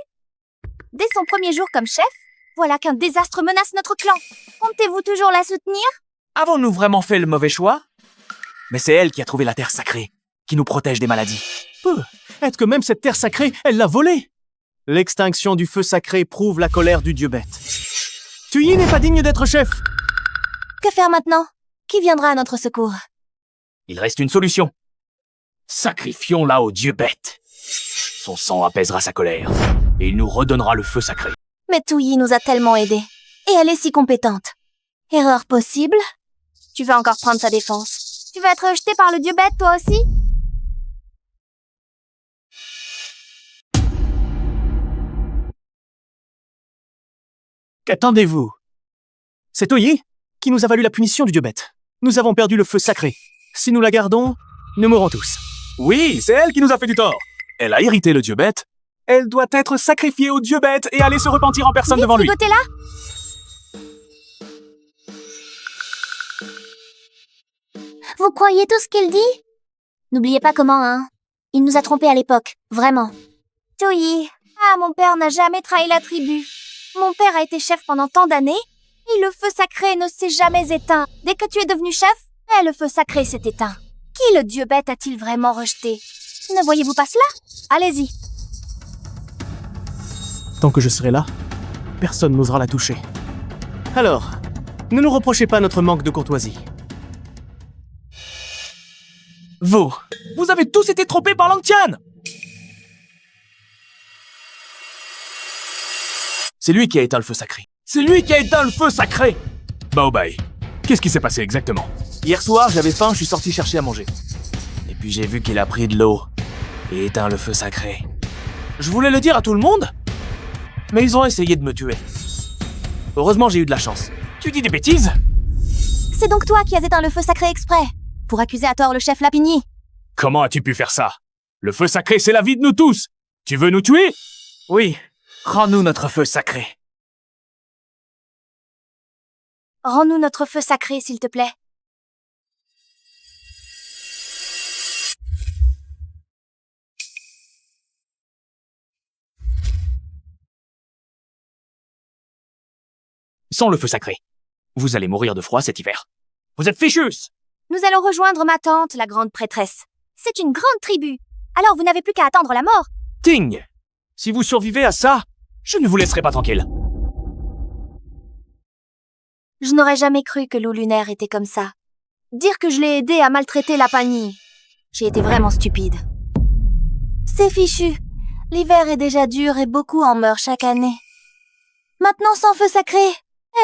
Dès son premier jour comme chef, voilà qu'un désastre menace notre clan. Comptez-vous toujours la soutenir? Avons-nous vraiment fait le mauvais choix? Mais c'est elle qui a trouvé la terre sacrée, qui nous protège des maladies. Est-ce que même cette terre sacrée, elle l'a volée? L'extinction du feu sacré prouve la colère du dieu bête. Tuyi n'est pas digne d'être chef. Que faire maintenant? Qui viendra à notre secours? Il reste une solution. Sacrifions-la au dieu bête. Son sang apaisera sa colère, et il nous redonnera le feu sacré. Mais Tuyi nous a tellement aidés. Et elle est si compétente. Erreur possible. Tu vas encore prendre sa défense. Tu vas être rejeté par le dieu bête, toi aussi? Qu'attendez-vous? C'est Toyi qui nous a valu la punition du dieu bête. Nous avons perdu le feu sacré. Si nous la gardons, nous mourrons tous. Oui, c'est elle qui nous a fait du tort. Elle a irrité le dieu bête. Elle doit être sacrifiée au dieu bête et aller se repentir en personne Vite, devant lui. ligotez-la! Vous croyez tout ce qu'il dit? N'oubliez pas comment, hein. Il nous a trompés à l'époque, vraiment. Toyi, mon père n'a jamais trahi la tribu. Mon père a été chef pendant tant d'années, et le feu sacré ne s'est jamais éteint. Dès que tu es devenu chef, le feu sacré s'est éteint. Qui le dieu bête a-t-il vraiment rejeté? Ne voyez-vous pas cela? Allez-y. Tant que je serai là, personne n'osera la toucher. Alors, ne nous reprochez pas notre manque de courtoisie. Vous avez tous été trompés par Langtian. C'est lui qui a éteint le feu sacré. C'est lui qui a éteint le feu sacré. Baobai, qu'est-ce qui s'est passé exactement? Hier soir, j'avais faim, je suis sorti chercher à manger. Et puis j'ai vu qu'il a pris de l'eau et éteint le feu sacré. Je voulais le dire à tout le monde, mais ils ont essayé de me tuer. Heureusement, j'ai eu de la chance. Tu dis des bêtises? C'est donc toi qui as éteint le feu sacré exprès, pour accuser à tort le chef Lapigny. Comment as-tu pu faire ça? Le feu sacré, c'est la vie de nous tous. Tu veux nous tuer? Oui, rends-nous notre feu sacré. Rends-nous notre feu sacré, s'il te plaît. Sans le feu sacré, vous allez mourir de froid cet hiver. Vous êtes fichus! Nous allons rejoindre ma tante, la grande prêtresse. C'est une grande tribu. Alors vous n'avez plus qu'à attendre la mort. Ting! Si vous survivez à ça, je ne vous laisserai pas tranquille. Je n'aurais jamais cru que Loup Lunaire était comme ça. Dire que je l'ai aidé à maltraiter Lapagny. J'ai été vraiment stupide. C'est fichu. L'hiver est déjà dur et beaucoup en meurent chaque année. Maintenant sans feu sacré,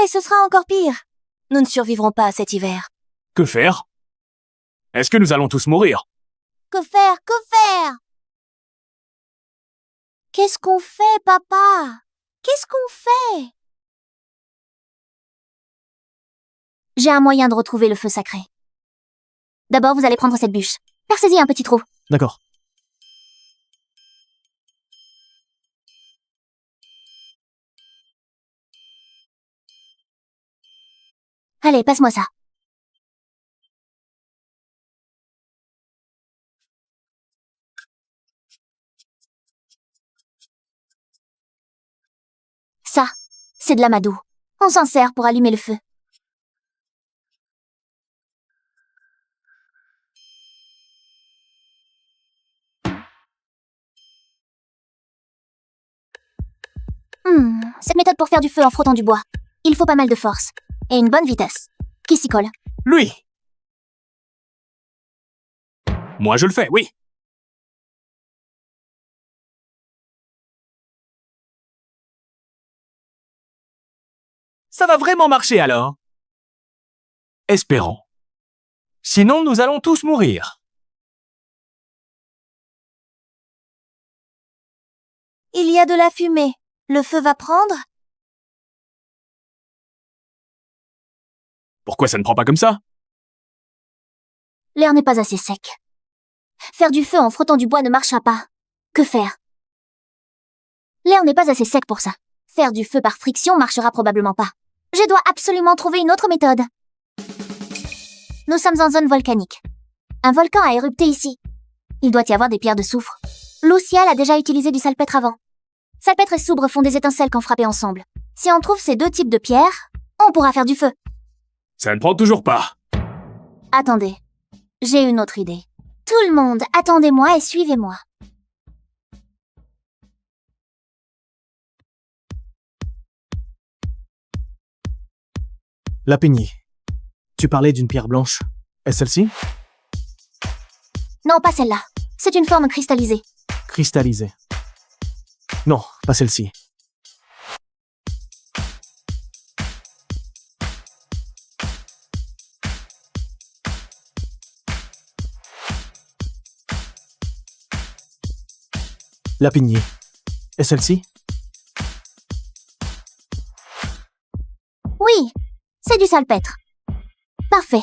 ce sera encore pire. Nous ne survivrons pas à cet hiver. Que faire? Est-ce que nous allons tous mourir? Que faire? Que faire? Qu'est-ce qu'on fait, papa? Qu'est-ce qu'on fait? J'ai un moyen de retrouver le feu sacré. D'abord, vous allez prendre cette bûche. Percez-y un petit trou. D'accord. Allez, passe-moi ça. Ça, c'est de l'amadou. On s'en sert pour allumer le feu. Cette méthode pour faire du feu en frottant du bois. Il faut pas mal de force. Et une bonne vitesse. Qui s'y colle? Lui! Moi je le fais, oui. Ça va vraiment marcher alors? Espérons. Sinon, nous allons tous mourir. Il y a de la fumée. Le feu va prendre? Pourquoi ça ne prend pas comme ça? L'air n'est pas assez sec. Faire du feu en frottant du bois ne marchera pas. Que faire? L'air n'est pas assez sec pour ça. Faire du feu par friction marchera probablement pas. Je dois absolument trouver une autre méthode. Nous sommes en zone volcanique. Un volcan a érupté ici. Il doit y avoir des pierres de soufre. Lucial a déjà utilisé du salpêtre avant. Salpêtre et soufre font des étincelles quand frappés ensemble. Si on trouve ces deux types de pierres, on pourra faire du feu. Ça ne prend toujours pas. Attendez, j'ai une autre idée. Tout le monde, attendez-moi et suivez-moi. Lapigny, tu parlais d'une pierre blanche. Est-ce celle-ci? Non, pas celle-là. C'est une forme cristallisée. Cristallisée. Non, pas celle-ci. La pignée. Et celle-ci? Oui, c'est du salpêtre. Parfait.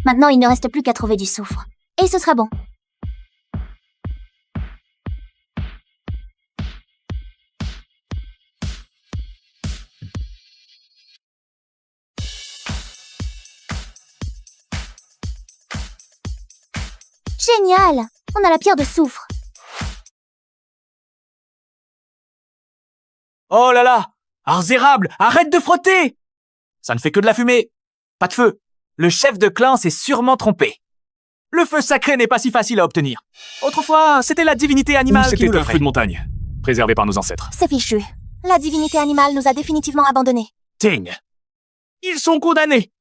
Maintenant, il ne reste plus qu'à trouver du soufre. Et ce sera bon. Génial! On a la pierre de soufre. Oh là là! Arzérable, arrête de frotter! Ça ne fait que de la fumée. Pas de feu. Le chef de clan s'est sûrement trompé. Le feu sacré n'est pas si facile à obtenir. Autrefois, c'était la divinité animale qui nous C'était le un ferait. feu de montagne, préservé par nos ancêtres. C'est fichu. La divinité animale nous a définitivement abandonnés. Ting! Ils sont condamnés!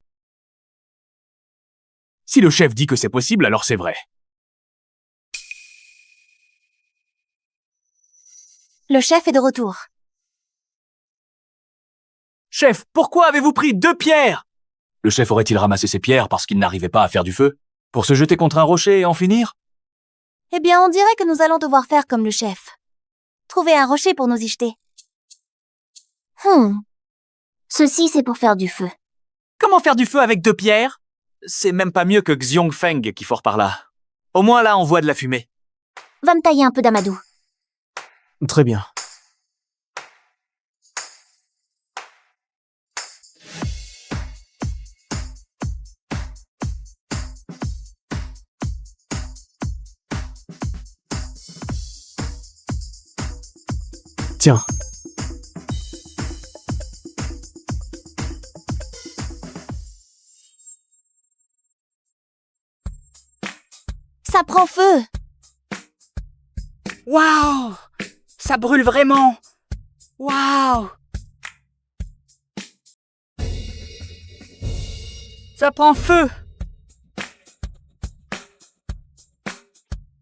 Si le chef dit que c'est possible, alors c'est vrai. Le chef est de retour. Chef, pourquoi avez-vous pris 2 pierres? Le chef aurait-il ramassé ces pierres parce qu'il n'arrivait pas à faire du feu? Pour se jeter contre un rocher et en finir? Eh bien, on dirait que nous allons devoir faire comme le chef. Trouver un rocher pour nous y jeter. Ceci, c'est pour faire du feu. Comment faire du feu avec 2 pierres? C'est même pas mieux que Xiong Feng qui fort par là. Au moins là, on voit de la fumée. Va me tailler un peu d'amadou. Très bien. Tiens. Ça prend feu! Waouh! Ça brûle vraiment! Waouh! Ça prend feu!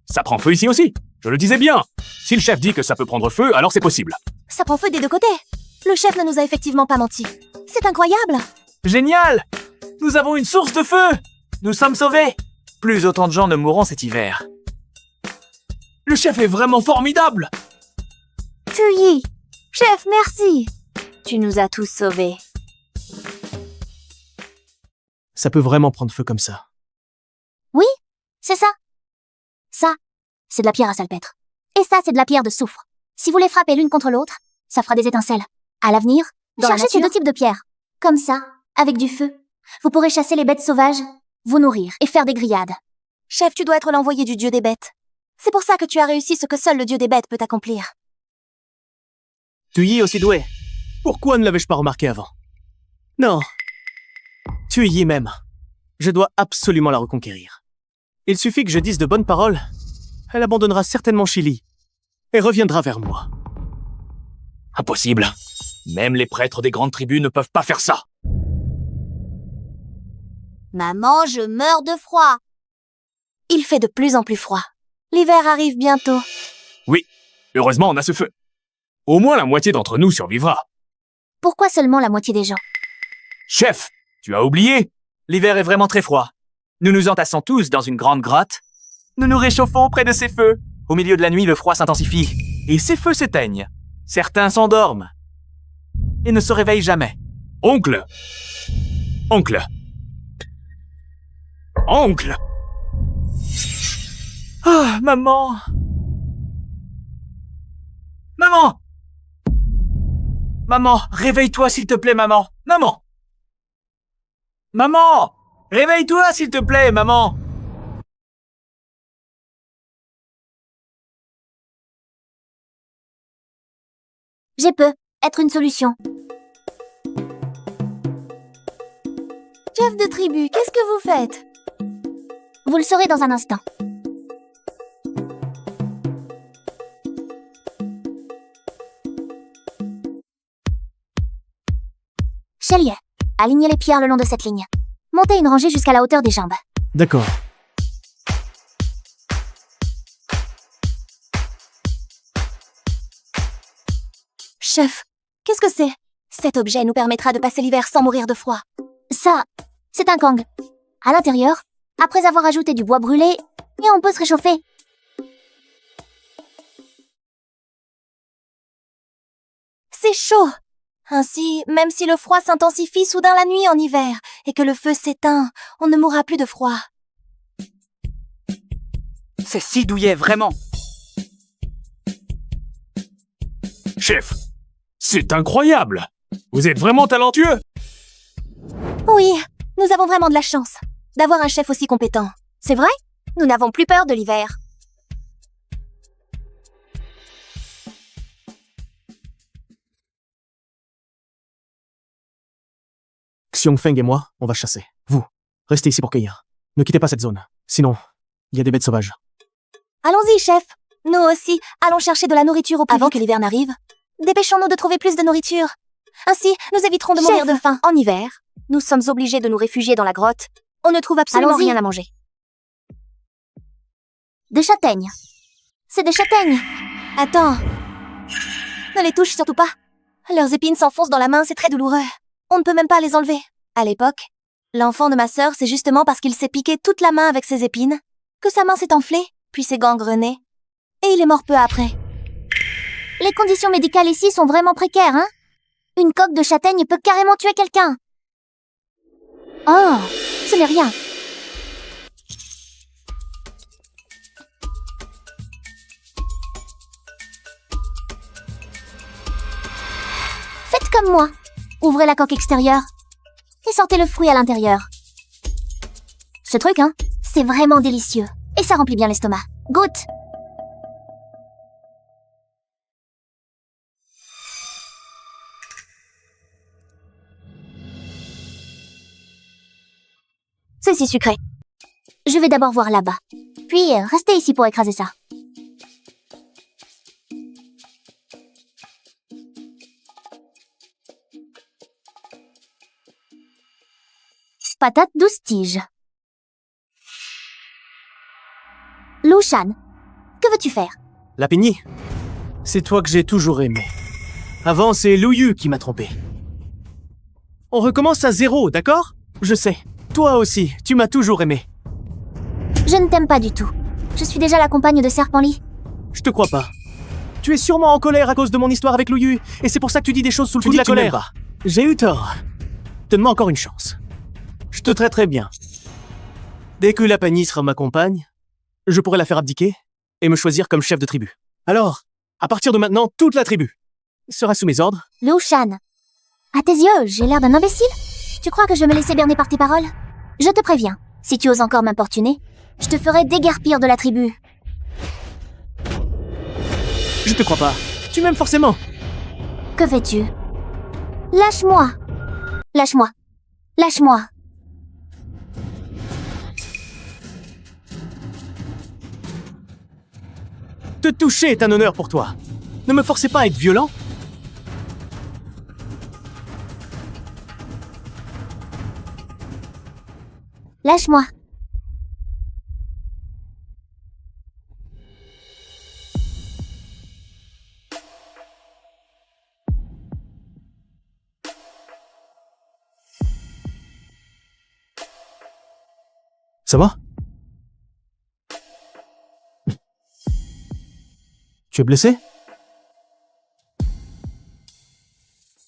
Ça prend feu ici aussi! Je le disais bien! Si le chef dit que ça peut prendre feu, alors c'est possible. Ça prend feu des deux côtés. Le chef ne nous a effectivement pas menti. C'est incroyable! Génial! Nous avons une source de feu! Nous sommes sauvés! Plus autant de gens ne mourront cet hiver. Le chef est vraiment formidable! Tuyi! Chef, merci! Tu nous as tous sauvés. Ça peut vraiment prendre feu comme ça. C'est ça. Ça, c'est de la pierre à salpêtre. Et ça, c'est de la pierre de soufre. Si vous les frappez l'une contre l'autre, ça fera des étincelles. À l'avenir, cherchez ces deux types de pierres. Comme ça, avec du feu, vous pourrez chasser les bêtes sauvages, vous nourrir et faire des grillades. Chef, tu dois être l'envoyé du dieu des bêtes. C'est pour ça que tu as réussi ce que seul le dieu des bêtes peut accomplir. Tuyi aussi doué. Pourquoi ne l'avais-je pas remarqué avant? Non. Tuyi même. Je dois absolument la reconquérir. Il suffit que je dise de bonnes paroles. Elle abandonnera certainement Chili et reviendra vers moi. Impossible. Même les prêtres des grandes tribus ne peuvent pas faire ça. Maman, je meurs de froid. Il fait de plus en plus froid. L'hiver arrive bientôt. Heureusement, on a ce feu. Au moins la moitié d'entre nous survivra. Pourquoi seulement la moitié des gens? Chef, tu as oublié? L'hiver est vraiment très froid. Nous nous entassons tous dans une grande grotte. Nous nous réchauffons près de ces feux. Au milieu de la nuit, le froid s'intensifie. Et ces feux s'éteignent. Certains s'endorment. Et ne se réveillent jamais. Oncle! Oncle! Oncle! Ah, maman! Maman! Maman, réveille-toi s'il te plaît, maman! Maman! Maman! Réveille-toi s'il te plaît, maman! J'ai peu. Être une solution. Chef de tribu, qu'est-ce que vous faites? Vous le saurez dans un instant. Chelier, alignez les pierres le long de cette ligne. Montez une rangée jusqu'à la hauteur des jambes. D'accord. Chef, qu'est-ce que c'est? Cet objet nous permettra de passer l'hiver sans mourir de froid. Ça, c'est un kang. À l'intérieur, après avoir ajouté du bois brûlé, et on peut se réchauffer. C'est chaud. Ainsi, même si le froid s'intensifie soudain la nuit en hiver et que le feu s'éteint, on ne mourra plus de froid. C'est si douillet, vraiment. Chef, c'est incroyable. Vous êtes vraiment talentueux. Oui, nous avons vraiment de la chance d'avoir un chef aussi compétent. C'est vrai? Nous n'avons plus peur de l'hiver. Xiongfeng et moi, on va chasser. Vous, restez ici pour cueillir. Ne quittez pas cette zone. Sinon, il y a des bêtes sauvages. Allons-y, chef. Nous aussi, allons chercher de la nourriture au plus vite que l'hiver n'arrive. Dépêchons-nous de trouver plus de nourriture. Ainsi, nous éviterons de mourir de faim. En hiver, nous sommes obligés de nous réfugier dans la grotte. On ne trouve absolument rien à manger. Des châtaignes. C'est des châtaignes. Attends. Ne les touche surtout pas. Leurs épines s'enfoncent dans la main, c'est très douloureux. On ne peut même pas les enlever. À l'époque, l'enfant de ma sœur, c'est justement parce qu'il s'est piqué toute la main avec ses épines que sa main s'est enflée, puis s'est gangrenée. Et il est mort peu après. Les conditions médicales ici sont vraiment précaires, hein? Une coque de châtaigne peut carrément tuer quelqu'un. Oh, ce n'est rien. Faites comme moi. Ouvrez la coque extérieure et sortez le fruit à l'intérieur. Ce truc, hein, c'est vraiment délicieux. Et ça remplit bien l'estomac. Goûte! C'est si sucré. Je vais d'abord voir là-bas. Puis, restez ici pour écraser ça. Patate 12 tiges. Lu Shan, que veux-tu faire? La Pigny, c'est toi que j'ai toujours aimé. Avant, c'est Lu Yu qui m'a trompé. On recommence à zéro, d'accord? Je sais. Toi aussi, tu m'as toujours aimé. Je ne t'aime pas du tout. Je suis déjà la compagne de Serpently. Je te crois pas. Tu es sûrement en colère à cause de mon histoire avec Lu Yu, et c'est pour ça que tu dis des choses sous le coup de la colère. J'ai eu tort. Donne-moi encore une chance. Je te traiterai bien. Dès que la Pigny sera ma compagne, je pourrai la faire abdiquer et me choisir comme chef de tribu. Alors, à partir de maintenant, toute la tribu sera sous mes ordres. Lu Shan, à tes yeux, j'ai l'air d'un imbécile? Tu crois que je vais me laisser berner par tes paroles? Je te préviens, si tu oses encore m'importuner, je te ferai déguerpir de la tribu. Je te crois pas. Tu m'aimes forcément. Que fais-tu? Lâche-moi! Lâche-moi! Lâche-moi! Te toucher est un honneur pour toi. Ne me forcez pas à être violent. Lâche-moi! Ça va? Tu es blessé?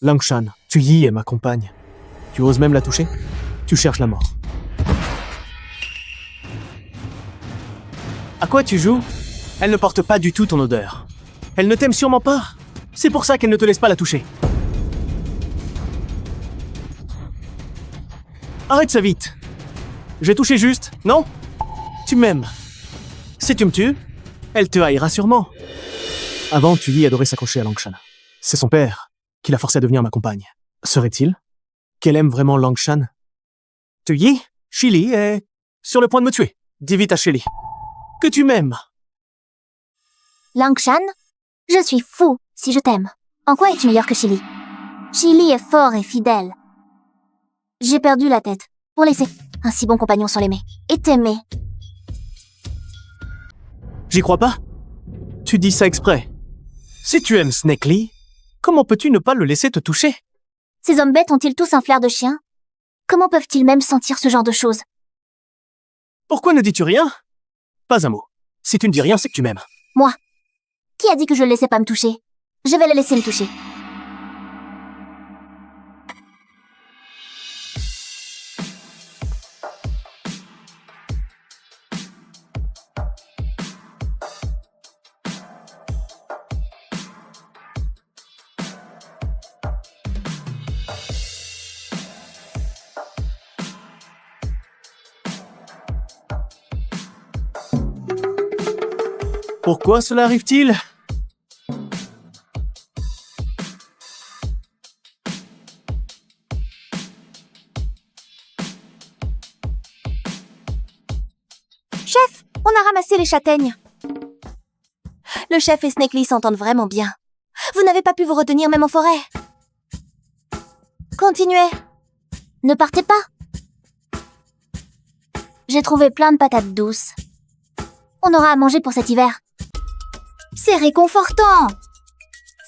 Langshan, tu y es ma compagne. Tu oses même la toucher? Tu cherches la mort. À quoi tu joues? Elle ne porte pas du tout ton odeur. Elle ne t'aime sûrement pas. C'est pour ça qu'elle ne te laisse pas la toucher. Arrête ça vite. J'ai touché juste, non? Tu m'aimes. Si tu me tues, elle te haïra sûrement. Avant, Tuyi adorait s'accrocher à Langshan. C'est son père qui l'a forcé à devenir ma compagne. Serait-il qu'elle aime vraiment Langshan? Tuyi, Chili est sur le point de me tuer. Dis vite à Chili que tu m'aimes. Langshan, je suis fou si je t'aime. En quoi es-tu meilleur que Chili? Chili est fort et fidèle. J'ai perdu la tête pour laisser un si bon compagnon sans l'aimer et t'aimer. J'y crois pas. Tu dis ça exprès. Si tu aimes Snakely, comment peux-tu ne pas le laisser te toucher? Ces hommes bêtes ont-ils tous un flair de chien? Comment peuvent-ils même sentir ce genre de choses? Pourquoi ne dis-tu rien? Pas un mot. Si tu ne dis rien, c'est que tu m'aimes. Moi? Qui a dit que je le laissais pas me toucher? Je vais le laisser me toucher. Pourquoi cela arrive-t-il? Chef, on a ramassé les châtaignes. Le chef et Snakely s'entendent vraiment bien. Vous n'avez pas pu vous retenir même en forêt. Continuez. Ne partez pas. J'ai trouvé plein de patates douces. On aura à manger pour cet hiver. C'est réconfortant.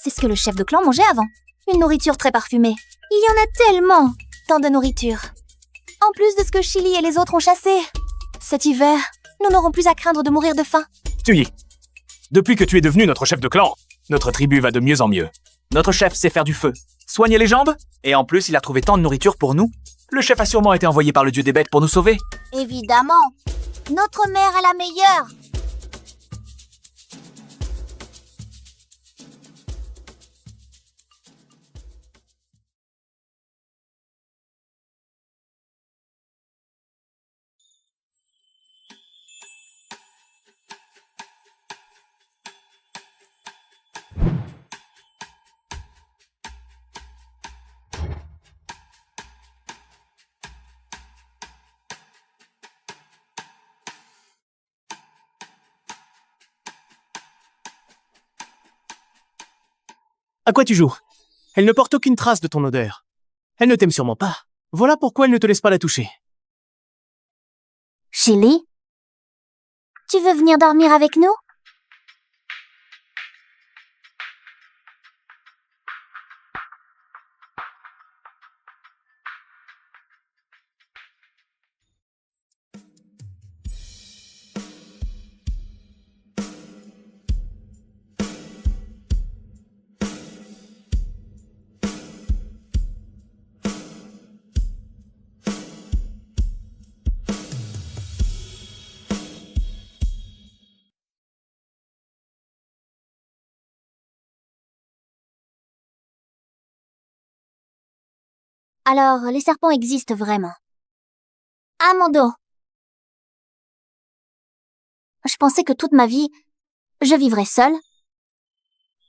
C'est ce que le chef de clan mangeait avant. Une nourriture très parfumée. Il y en a tellement. Tant de nourriture. En plus de ce que Chili et les autres ont chassé. Cet hiver, nous n'aurons plus à craindre de mourir de faim. Tuyi, depuis que tu es devenu notre chef de clan, notre tribu va de mieux en mieux. Notre chef sait faire du feu, soigner les jambes, et en plus il a trouvé tant de nourriture pour nous. Le chef a sûrement été envoyé par le dieu des bêtes pour nous sauver. Évidemment. Notre mère est la meilleure. À quoi tu joues? Elle ne porte aucune trace de ton odeur. Elle ne t'aime sûrement pas. Voilà pourquoi elle ne te laisse pas la toucher. Chili? Tu veux venir dormir avec nous? Alors, les serpents existent vraiment. Ah, mon dos. Je pensais que toute ma vie, je vivrais seule.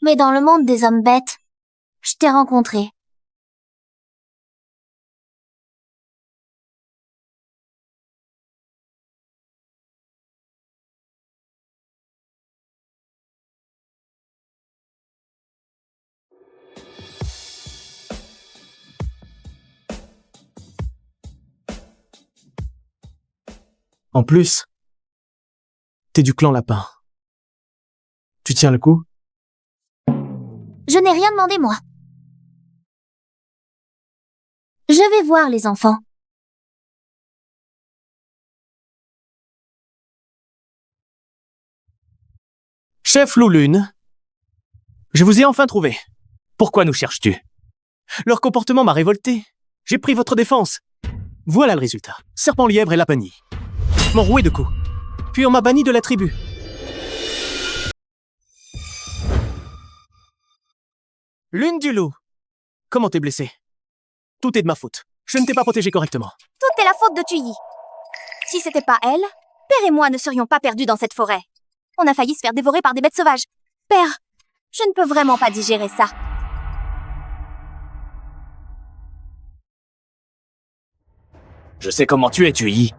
Mais dans le monde des hommes bêtes, je t'ai rencontré. En plus, t'es du clan lapin. Tu tiens le coup? Je n'ai rien demandé, moi. Je vais voir les enfants. Chef Loulune, je vous ai enfin trouvé. Pourquoi nous cherches-tu? Leur comportement m'a révolté. J'ai pris votre défense. Voilà le résultat. Serpent lièvre et lapani. M'ont roué de coups. Puis on m'a banni de la tribu. Lune du loup. Comment t'es blessé? Tout est de ma faute. Je ne t'ai pas protégé correctement. Tout est la faute de Tuyi. Si c'était pas elle, Père et moi ne serions pas perdus dans cette forêt. On a failli se faire dévorer par des bêtes sauvages. Père, je ne peux vraiment pas digérer ça. Je sais comment tu es, Tuyi.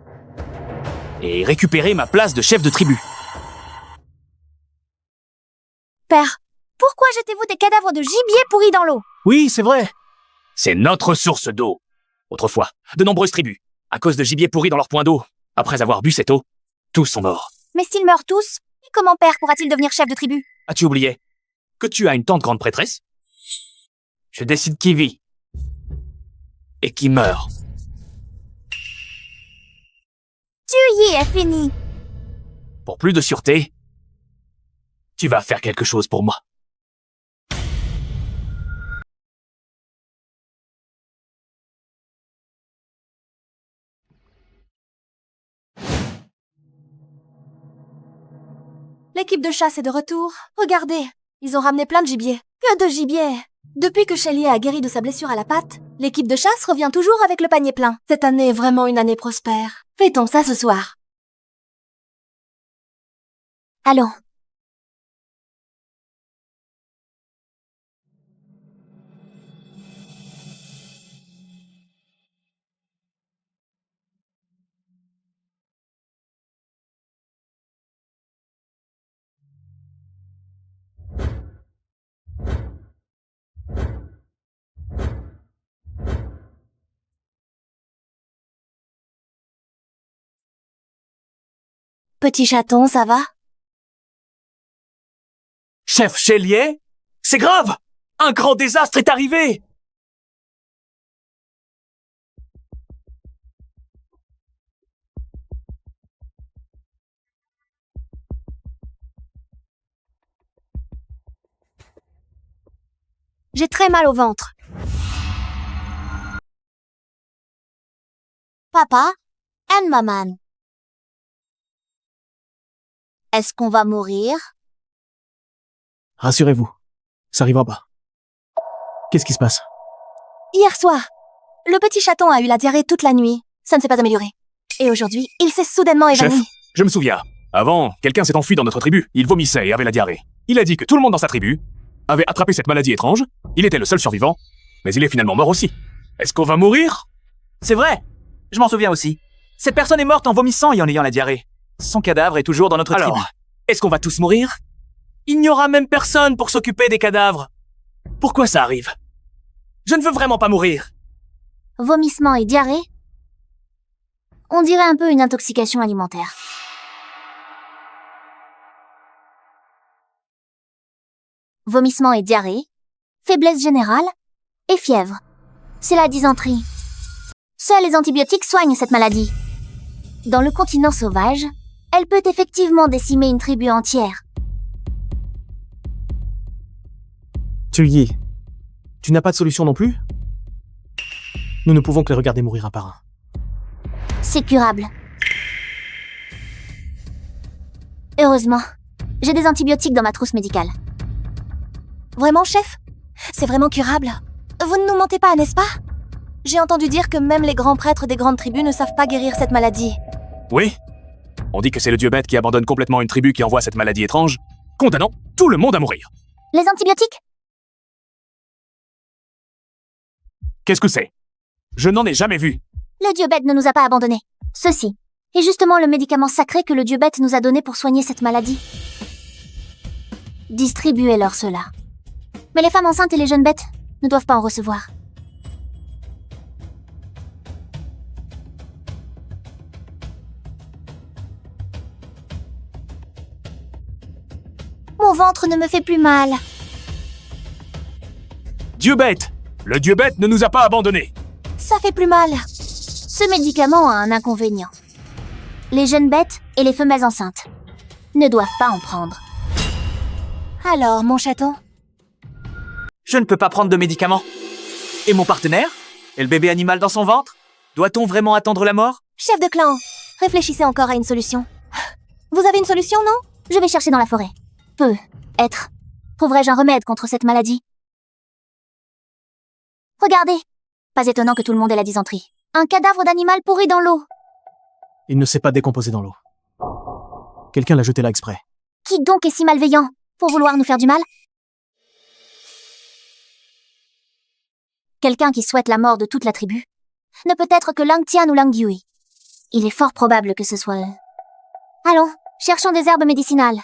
Et récupérer ma place de chef de tribu. Père, pourquoi jetez-vous des cadavres de gibier pourris dans l'eau? Oui, c'est vrai. C'est notre source d'eau. Autrefois, de nombreuses tribus, à cause de gibier pourri dans leur point d'eau, après avoir bu cette eau, tous sont morts. Mais s'ils meurent tous, comment Père pourra-t-il devenir chef de tribu? As-tu oublié que tu as une tante grande prêtresse? Je décide qui vit et qui meurt. Tuyi est fini. Pour plus de sûreté, tu vas faire quelque chose pour moi. L'équipe de chasse est de retour. Regardez, ils ont ramené plein de gibier. Que de gibier! Depuis que Shelly a guéri de sa blessure à la patte, l'équipe de chasse revient toujours avec le panier plein. Cette année est vraiment une année prospère. Fêtons ça ce soir. Allons. Petit chaton, ça va? Chef Chélier? C'est grave! Un grand désastre est arrivé! J'ai très mal au ventre. Papa and maman. Est-ce qu'on va mourir? Rassurez-vous, ça arrivera pas. Qu'est-ce qui se passe? Hier soir, le petit chaton a eu la diarrhée toute la nuit. Ça ne s'est pas amélioré. Et aujourd'hui, il s'est soudainement Chef, évanoui. je me souviens. Avant, quelqu'un s'est enfui dans notre tribu. Il vomissait et avait la diarrhée. Il a dit que tout le monde dans sa tribu avait attrapé cette maladie étrange. Il était le seul survivant, mais il est finalement mort aussi. Est-ce qu'on va mourir? C'est vrai. Je m'en souviens aussi. Cette personne est morte en vomissant et en ayant la diarrhée. Son cadavre est toujours dans notre tribu. Alors, est-ce qu'on va tous mourir? Il n'y aura même personne pour s'occuper des cadavres. Pourquoi ça arrive? Je ne veux vraiment pas mourir. Vomissement et diarrhée? On dirait un peu une intoxication alimentaire. Vomissement et diarrhée, faiblesse générale et fièvre. C'est la dysenterie. Seuls les antibiotiques soignent cette maladie. Dans le continent sauvage, elle peut effectivement décimer une tribu entière. Tuyi, tu n'as pas de solution non plus? Nous ne pouvons que les regarder mourir un par un. C'est curable. Heureusement, j'ai des antibiotiques dans ma trousse médicale. Vraiment, chef? C'est vraiment curable? Vous ne nous mentez pas, n'est-ce pas? J'ai entendu dire que même les grands prêtres des grandes tribus ne savent pas guérir cette maladie. Oui. On dit que c'est le dieu bête qui abandonne complètement une tribu qui envoie cette maladie étrange, condamnant tout le monde à mourir. Les antibiotiques? Qu'est-ce que c'est? Je n'en ai jamais vu. Le dieu bête ne nous a pas abandonnés. Ceci est justement le médicament sacré que le dieu bête nous a donné pour soigner cette maladie. Distribuez-leur cela. Mais les femmes enceintes et les jeunes bêtes ne doivent pas en recevoir. Mon ventre ne me fait plus mal. Dieu bête! Le dieu bête ne nous a pas abandonnés. Ça fait plus mal. Ce médicament a un inconvénient. Les jeunes bêtes et les femelles enceintes ne doivent pas en prendre. Alors, mon chaton? Je ne peux pas prendre de médicaments. Et mon partenaire? Et le bébé animal dans son ventre? Doit-on vraiment attendre la mort? Chef de clan, réfléchissez encore à une solution. Vous avez une solution, non? Je vais chercher dans la forêt. Peut-être. Trouverai-je un remède contre cette maladie? Regardez. Pas étonnant que tout le monde ait la dysenterie. Un cadavre d'animal pourri dans l'eau. Il ne s'est pas décomposé dans l'eau. Quelqu'un l'a jeté là exprès. Qui donc est si malveillant pour vouloir nous faire du mal? Quelqu'un qui souhaite la mort de toute la tribu ne peut être que Lang Tian ou Lang Yui. Il est fort probable que ce soit eux. Allons, cherchons des herbes médicinales.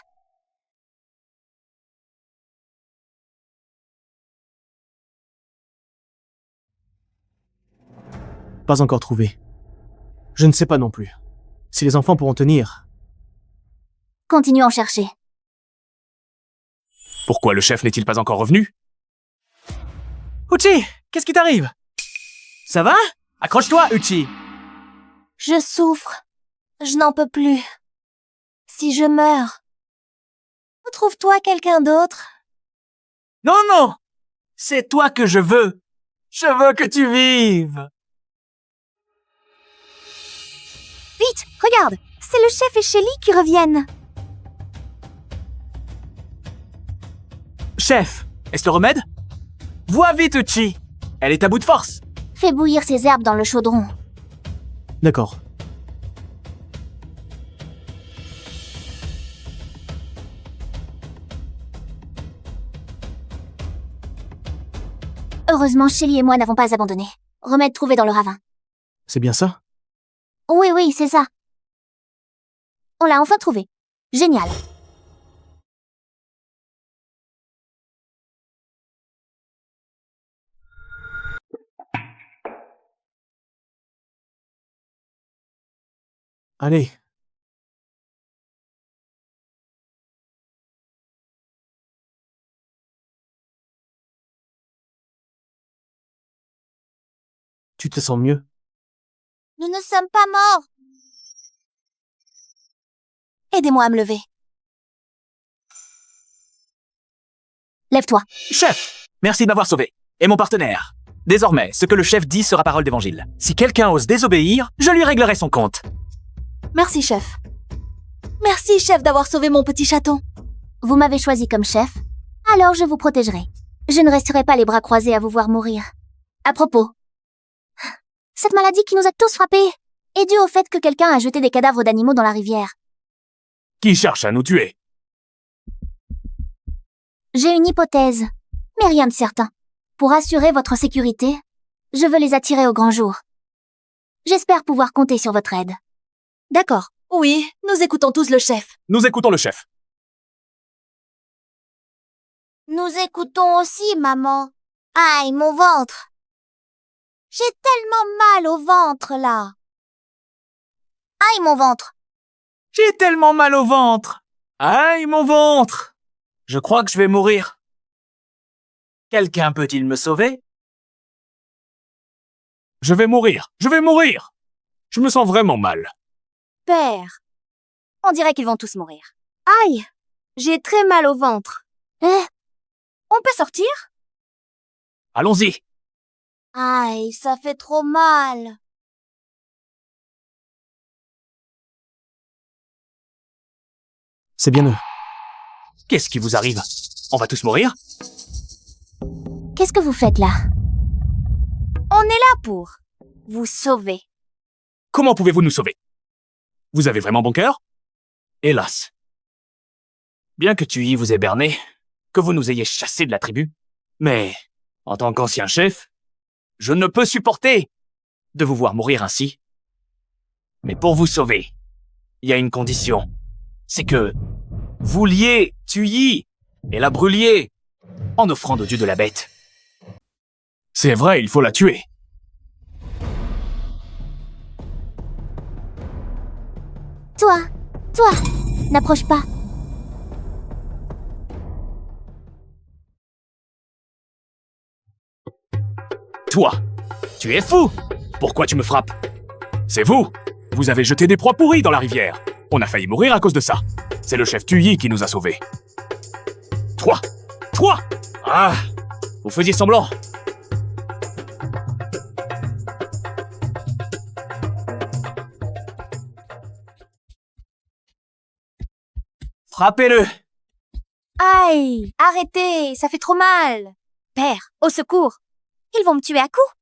Pas encore trouvé. Je ne sais pas non plus. Si les enfants pourront tenir. Continuons à chercher. Pourquoi le chef n'est-il pas encore revenu? Uchi, qu'est-ce qui t'arrive? Ça va? Accroche-toi, Uchi. Je souffre. Je n'en peux plus. Si je meurs, trouve-toi quelqu'un d'autre. Non, non! C'est toi que je veux. Je veux que tu vives. Vite, regarde, c'est le chef et Shelly qui reviennent. Chef, est-ce le remède? Vois vite, Uchi. Elle est à bout de force. Fais bouillir ces herbes dans le chaudron. D'accord. Heureusement, Shelly et moi n'avons pas abandonné. Remède trouvé dans le ravin. C'est bien ça? Oui, c'est ça. On l'a enfin trouvé. Génial. Allez, Tu te sens mieux? Nous ne sommes pas morts. Aidez-moi à me lever. Lève-toi. Chef, merci de m'avoir sauvé. Et mon partenaire. Désormais, ce que le chef dit sera parole d'évangile. Si quelqu'un ose désobéir, je lui réglerai son compte. Merci, chef. Merci, chef, d'avoir sauvé mon petit chaton. Vous m'avez choisi comme chef, alors je vous protégerai. Je ne resterai pas les bras croisés à vous voir mourir. À propos, cette maladie qui nous a tous frappés est due au fait que quelqu'un a jeté des cadavres d'animaux dans la rivière. Qui cherche à nous tuer? J'ai une hypothèse, mais rien de certain. Pour assurer votre sécurité, je veux les attirer au grand jour. J'espère pouvoir compter sur votre aide. D'accord. Oui, nous écoutons tous le chef. Nous écoutons le chef. Nous écoutons aussi, maman. Aïe, mon ventre. J'ai tellement mal au ventre, là. Aïe, mon ventre. J'ai tellement mal au ventre. Aïe, mon ventre. Je crois que je vais mourir. Quelqu'un peut-il me sauver? Je vais mourir. Je vais mourir. Je me sens vraiment mal. Père. On dirait qu'ils vont tous mourir. Aïe, j'ai très mal au ventre. On peut sortir? Allons-y. Aïe, ça fait trop mal. C'est bien eux. Qu'est-ce qui vous arrive? On va tous mourir? Qu'est-ce que vous faites là? On est là pour vous sauver. Comment pouvez-vous nous sauver? Vous avez vraiment bon cœur? Hélas. Bien que Thuy vous ait berné, que vous nous ayez chassés de la tribu, mais, en tant qu'ancien chef, je ne peux supporter de vous voir mourir ainsi. Mais pour vous sauver, il y a une condition. C'est que vous liez Thuy et la brûliez en offrande au dieu de la bête. C'est vrai, il faut la tuer. Toi, n'approche pas. Toi, tu es fou! Pourquoi tu me frappes? C'est vous! Vous avez jeté des proies pourries dans la rivière. On a failli mourir à cause de ça. C'est le chef Thuy qui nous a sauvés. Toi! Ah! Vous faisiez semblant. Frappez-le! Aïe, arrêtez, ça fait trop mal. Père, au secours. Ils vont me tuer à coups.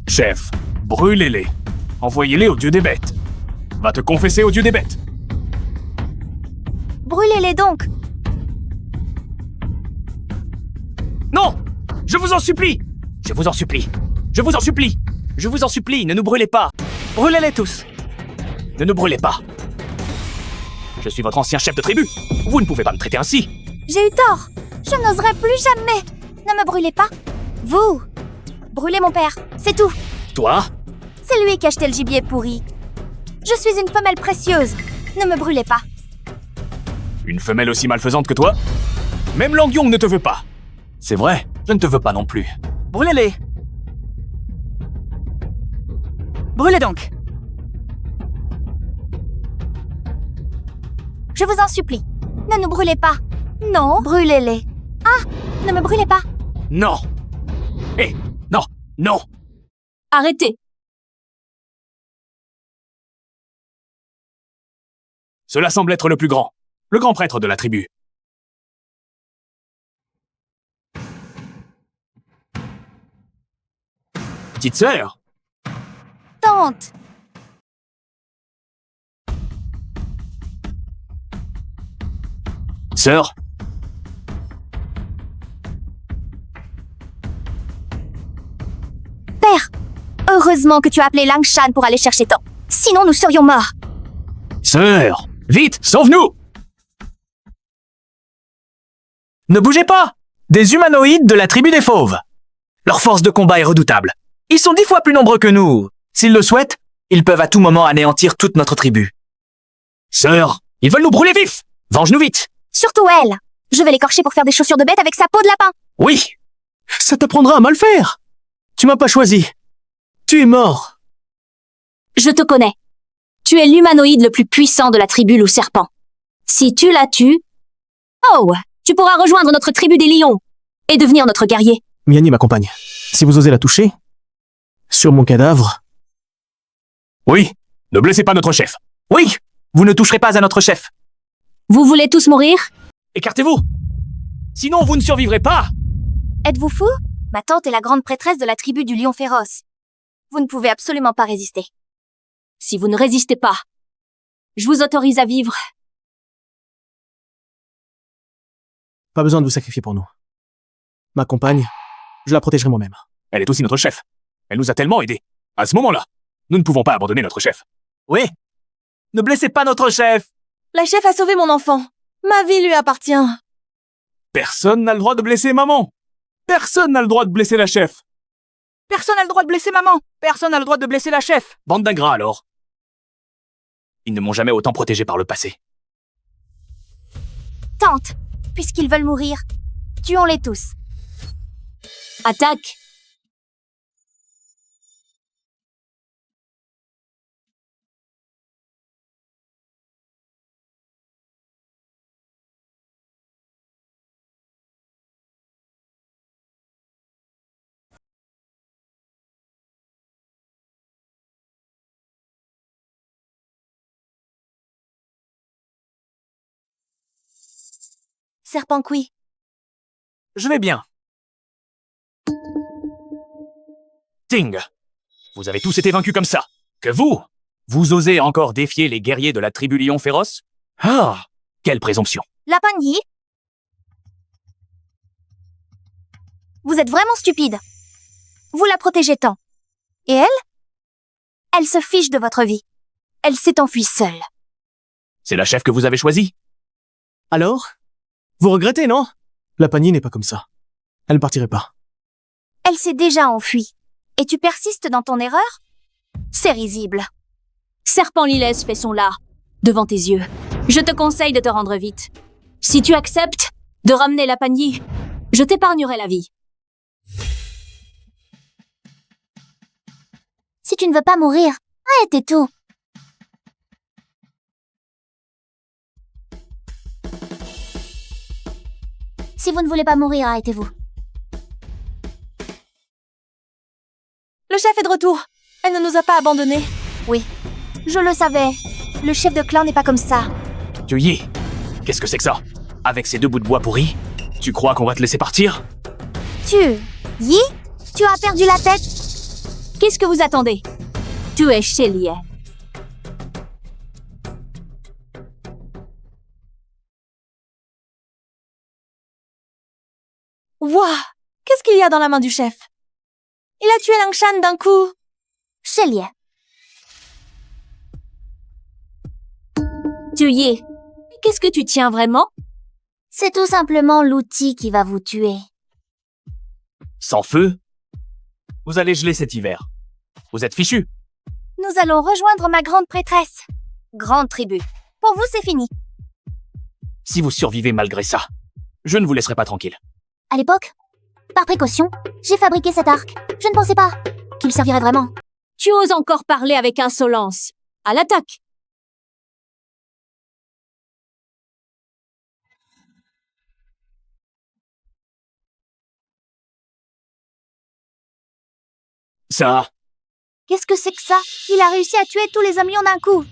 Chef, brûlez-les. Envoyez-les au dieu des bêtes. Va te confesser au dieu des bêtes. Brûlez-les donc. Non! Je vous en supplie! Je vous en supplie! Je vous en supplie! Je vous en supplie, ne nous brûlez pas! Brûlez-les tous! Ne nous brûlez pas! Je suis votre ancien chef de tribu! Vous ne pouvez pas me traiter ainsi! J'ai eu tort. Je n'oserai plus jamais. Ne me brûlez pas. Vous. Brûlez mon père, c'est tout. Toi? C'est lui qui a acheté le gibier pourri. Je suis une femelle précieuse. Ne me brûlez pas. Une femelle aussi malfaisante que toi? Même Langyong ne te veut pas! C'est vrai, je ne te veux pas non plus. Brûlez-les! Brûlez donc! Je vous en supplie. Ne nous brûlez pas. Non. Brûlez-les. Ah, ne me brûlez pas. Non! Hé! Non! Non! Arrêtez. Cela semble être le plus grand. Le grand prêtre de la tribu. Petite sœur! Tante. Sœur? Père. Heureusement que tu as appelé Langshan pour aller chercher Tan. Sinon, nous serions morts. Sœur! Vite, sauve-nous! Ne bougez pas! Des humanoïdes de la tribu des fauves. Leur force de combat est redoutable. Ils sont 10 fois plus nombreux que nous. S'ils le souhaitent, ils peuvent à tout moment anéantir toute notre tribu. Sœur, Ils veulent nous brûler vifs! Venge-nous vite! Surtout elle. Je vais l'écorcher pour faire des chaussures de bête avec sa peau de lapin. Oui! Ça t'apprendra à mal faire. Tu m'as pas choisi. Tu es mort. Je te connais. Tu es l'humanoïde le plus puissant de la tribu loup serpent. Si tu la tues... Oh, tu pourras rejoindre notre tribu des lions et devenir notre guerrier. Miani m'accompagne. Si vous osez la toucher, sur mon cadavre, Oui! Ne blessez pas notre chef! Oui! Vous ne toucherez pas à notre chef. Vous voulez tous mourir? Écartez-vous! Sinon, vous ne survivrez pas! Êtes-vous fou? Ma tante est la grande prêtresse de la tribu du lion féroce. Vous ne pouvez absolument pas résister. Si vous ne résistez pas, je vous autorise à vivre. pas besoin de vous sacrifier pour nous. Ma compagne, je la protégerai moi-même. Elle est aussi notre chef. Elle nous a tellement aidés. À ce moment-là, nous ne pouvons pas abandonner notre chef. Oui. Ne blessez pas notre chef. La chef a sauvé mon enfant. Ma vie lui appartient. Personne n'a le droit de blesser maman. Personne n'a le droit de blesser la chef. Personne n'a le droit de blesser maman. Personne n'a le droit de blesser la chef. Bande d'ingrats alors. Ils ne m'ont jamais autant protégé par le passé. Tante, puisqu'ils veulent mourir, tuons-les tous. Attaque! Serpent Kui, Je vais bien. Ting! Vous avez tous été vaincus comme ça. Que vous osez encore défier les guerriers de la tribu lion féroce? Ah! Quelle présomption! Lapin Yi, vous êtes vraiment stupide. Vous la protégez tant. Et elle? Elle se fiche de votre vie. Elle s'est enfuie seule. C'est la chef que vous avez choisie? Alors? Vous regrettez, non? La panie n'est pas comme ça. Elle ne partirait pas. Elle s'est déjà enfuie. Et tu persistes dans ton erreur? C'est risible. Serpent Lilès fait son lard, devant tes yeux. Je te conseille de te rendre vite. Si tu acceptes de ramener la panie, je t'épargnerai la vie. Si tu ne veux pas mourir, arrête et tout. Si vous ne voulez pas mourir, arrêtez-vous. Le chef est de retour. Elle ne nous a pas abandonnés. Oui, je le savais. Le chef de clan n'est pas comme ça. Yi, qu'est-ce que c'est que ça? Avec ces 2 bouts de bois pourris? Tu crois qu'on va te laisser partir? Yi, tu as perdu la tête? Qu'est-ce que vous attendez? Tu es chez Lié. Wouah! Qu'est-ce qu'il y a dans la main du chef? Il a tué Langshan d'un coup. Chez Lié. Yi, qu'est-ce que tu tiens vraiment? C'est tout simplement l'outil qui va vous tuer. Sans feu? Vous allez geler cet hiver. Vous êtes fichus. Nous allons rejoindre ma grande prêtresse. Grande tribu. Pour vous, c'est fini. Si vous survivez malgré ça, je ne vous laisserai pas tranquille. À l'époque, par précaution, j'ai fabriqué cet arc. Je ne pensais pas qu'il servirait vraiment. Tu oses encore parler avec insolence. À l'attaque! Ça, Qu'est-ce que c'est que ça? Il a réussi à tuer tous les hommes lions d'un coup.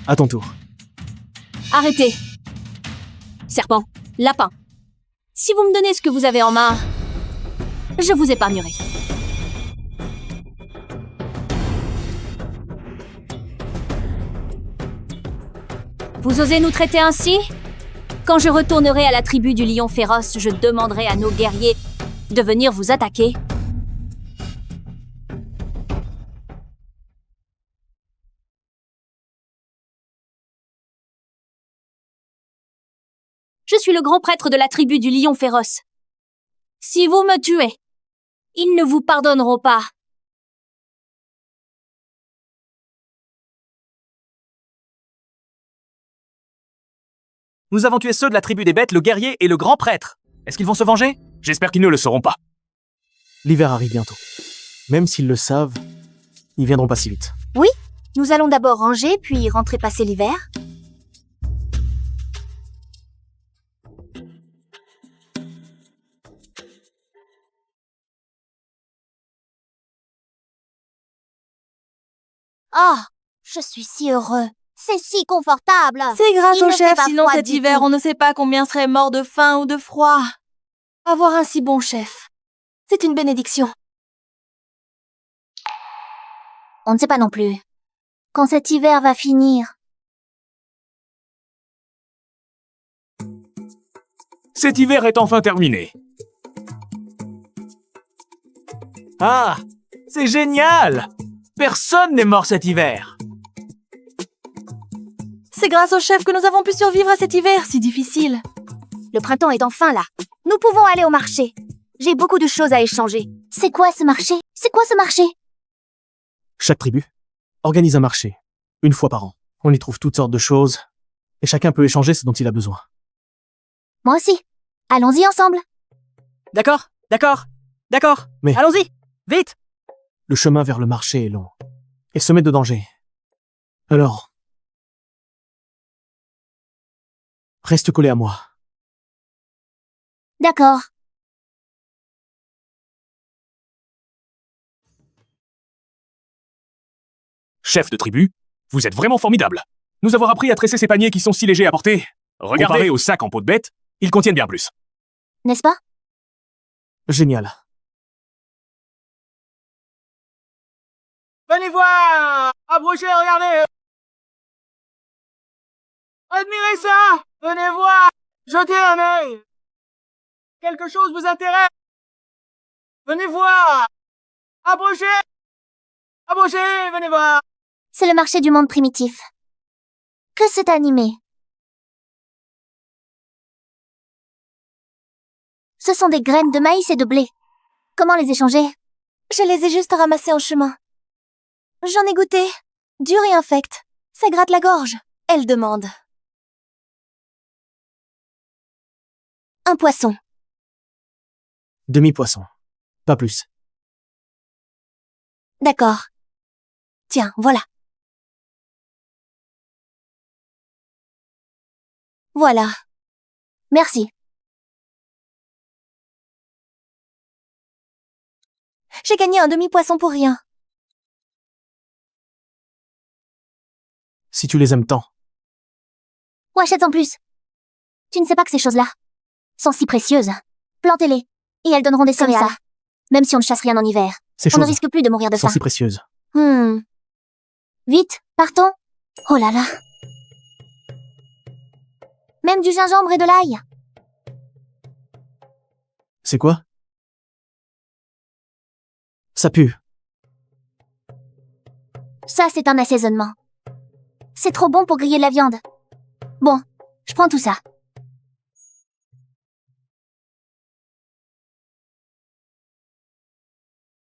À ton tour. Arrêtez. Serpent, lapin. Si vous me donnez ce que vous avez en main, je vous épargnerai. Vous osez nous traiter ainsi? Quand je retournerai à la tribu du lion féroce, je demanderai à nos guerriers de venir vous attaquer. Je suis le grand prêtre de la tribu du lion féroce. Si vous me tuez, ils ne vous pardonneront pas. Nous avons tué ceux de la tribu des bêtes, le guerrier et le grand prêtre. Est-ce qu'ils vont se venger? J'espère qu'ils ne le sauront pas. L'hiver arrive bientôt. Même s'ils le savent, ils viendront pas si vite. Nous allons d'abord ranger, puis rentrer passer l'hiver. Oh, je suis si heureux. C'est si confortable. C'est grâce Il au ne fait chef, pas sinon froid cet du hiver, tout. on ne sait pas combien seraient morts de faim ou de froid. Avoir un si bon chef, c'est une bénédiction. On ne sait pas non plus. Quand cet hiver va finir. Cet hiver est enfin terminé. Ah, c'est génial! Personne n'est mort cet hiver. C'est grâce au chef que nous avons pu survivre à cet hiver si difficile. Le printemps est enfin là. Nous pouvons aller au marché. J'ai beaucoup de choses à échanger. C'est quoi ce marché? C'est quoi ce marché? Chaque tribu organise un marché, une fois par an. On y trouve toutes sortes de choses, et chacun peut échanger ce dont il a besoin. Moi aussi. Allons-y ensemble. D'accord, d'accord, d'accord. Mais- Allons-y, vite! Le chemin vers le marché est long, et semé de dangers. Alors, reste collé à moi. D'accord. Chef de tribu, vous êtes vraiment formidable. Nous avons appris à tresser ces paniers qui sont si légers à porter. Regardez Comparé aux sacs en peau de bête, ils contiennent bien plus. N'est-ce pas? Génial. Venez voir! Approchez, regardez! Admirez ça! Venez voir! Jetez un œil! Quelque chose vous intéresse? Venez voir! Approchez! Approchez! Venez voir! C'est le marché du monde primitif. Que c'est animé. Ce sont des graines de maïs et de blé. Comment les échanger? Je les ai juste ramassées en chemin. J'en ai goûté. Dur et infect. Ça gratte la gorge. Elle demande. Un poisson. Demi-poisson. Pas plus. D'accord. Tiens, voilà. Voilà. Merci. J'ai gagné un demi-poisson pour rien. Si tu les aimes tant. Ou achète-en plus. Tu ne sais pas que ces choses-là sont si précieuses. Plantez-les, et elles donneront des céréales. Même si on ne chasse rien en hiver. Ces On ne choses risque plus de mourir de sont faim. si précieuses. Vite, partons. Oh là là. Même du gingembre et de l'ail. C'est quoi? Ça pue. Ça, c'est un assaisonnement. C'est trop bon pour griller de la viande. Bon, je prends tout ça.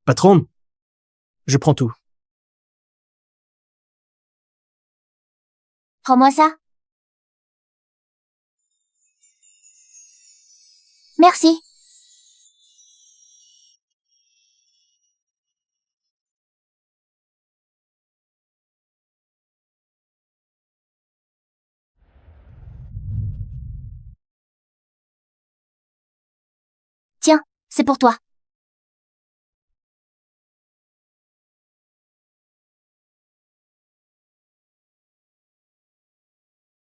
Patronne, je prends tout. Prends-moi ça. Merci. Tiens, c'est pour toi.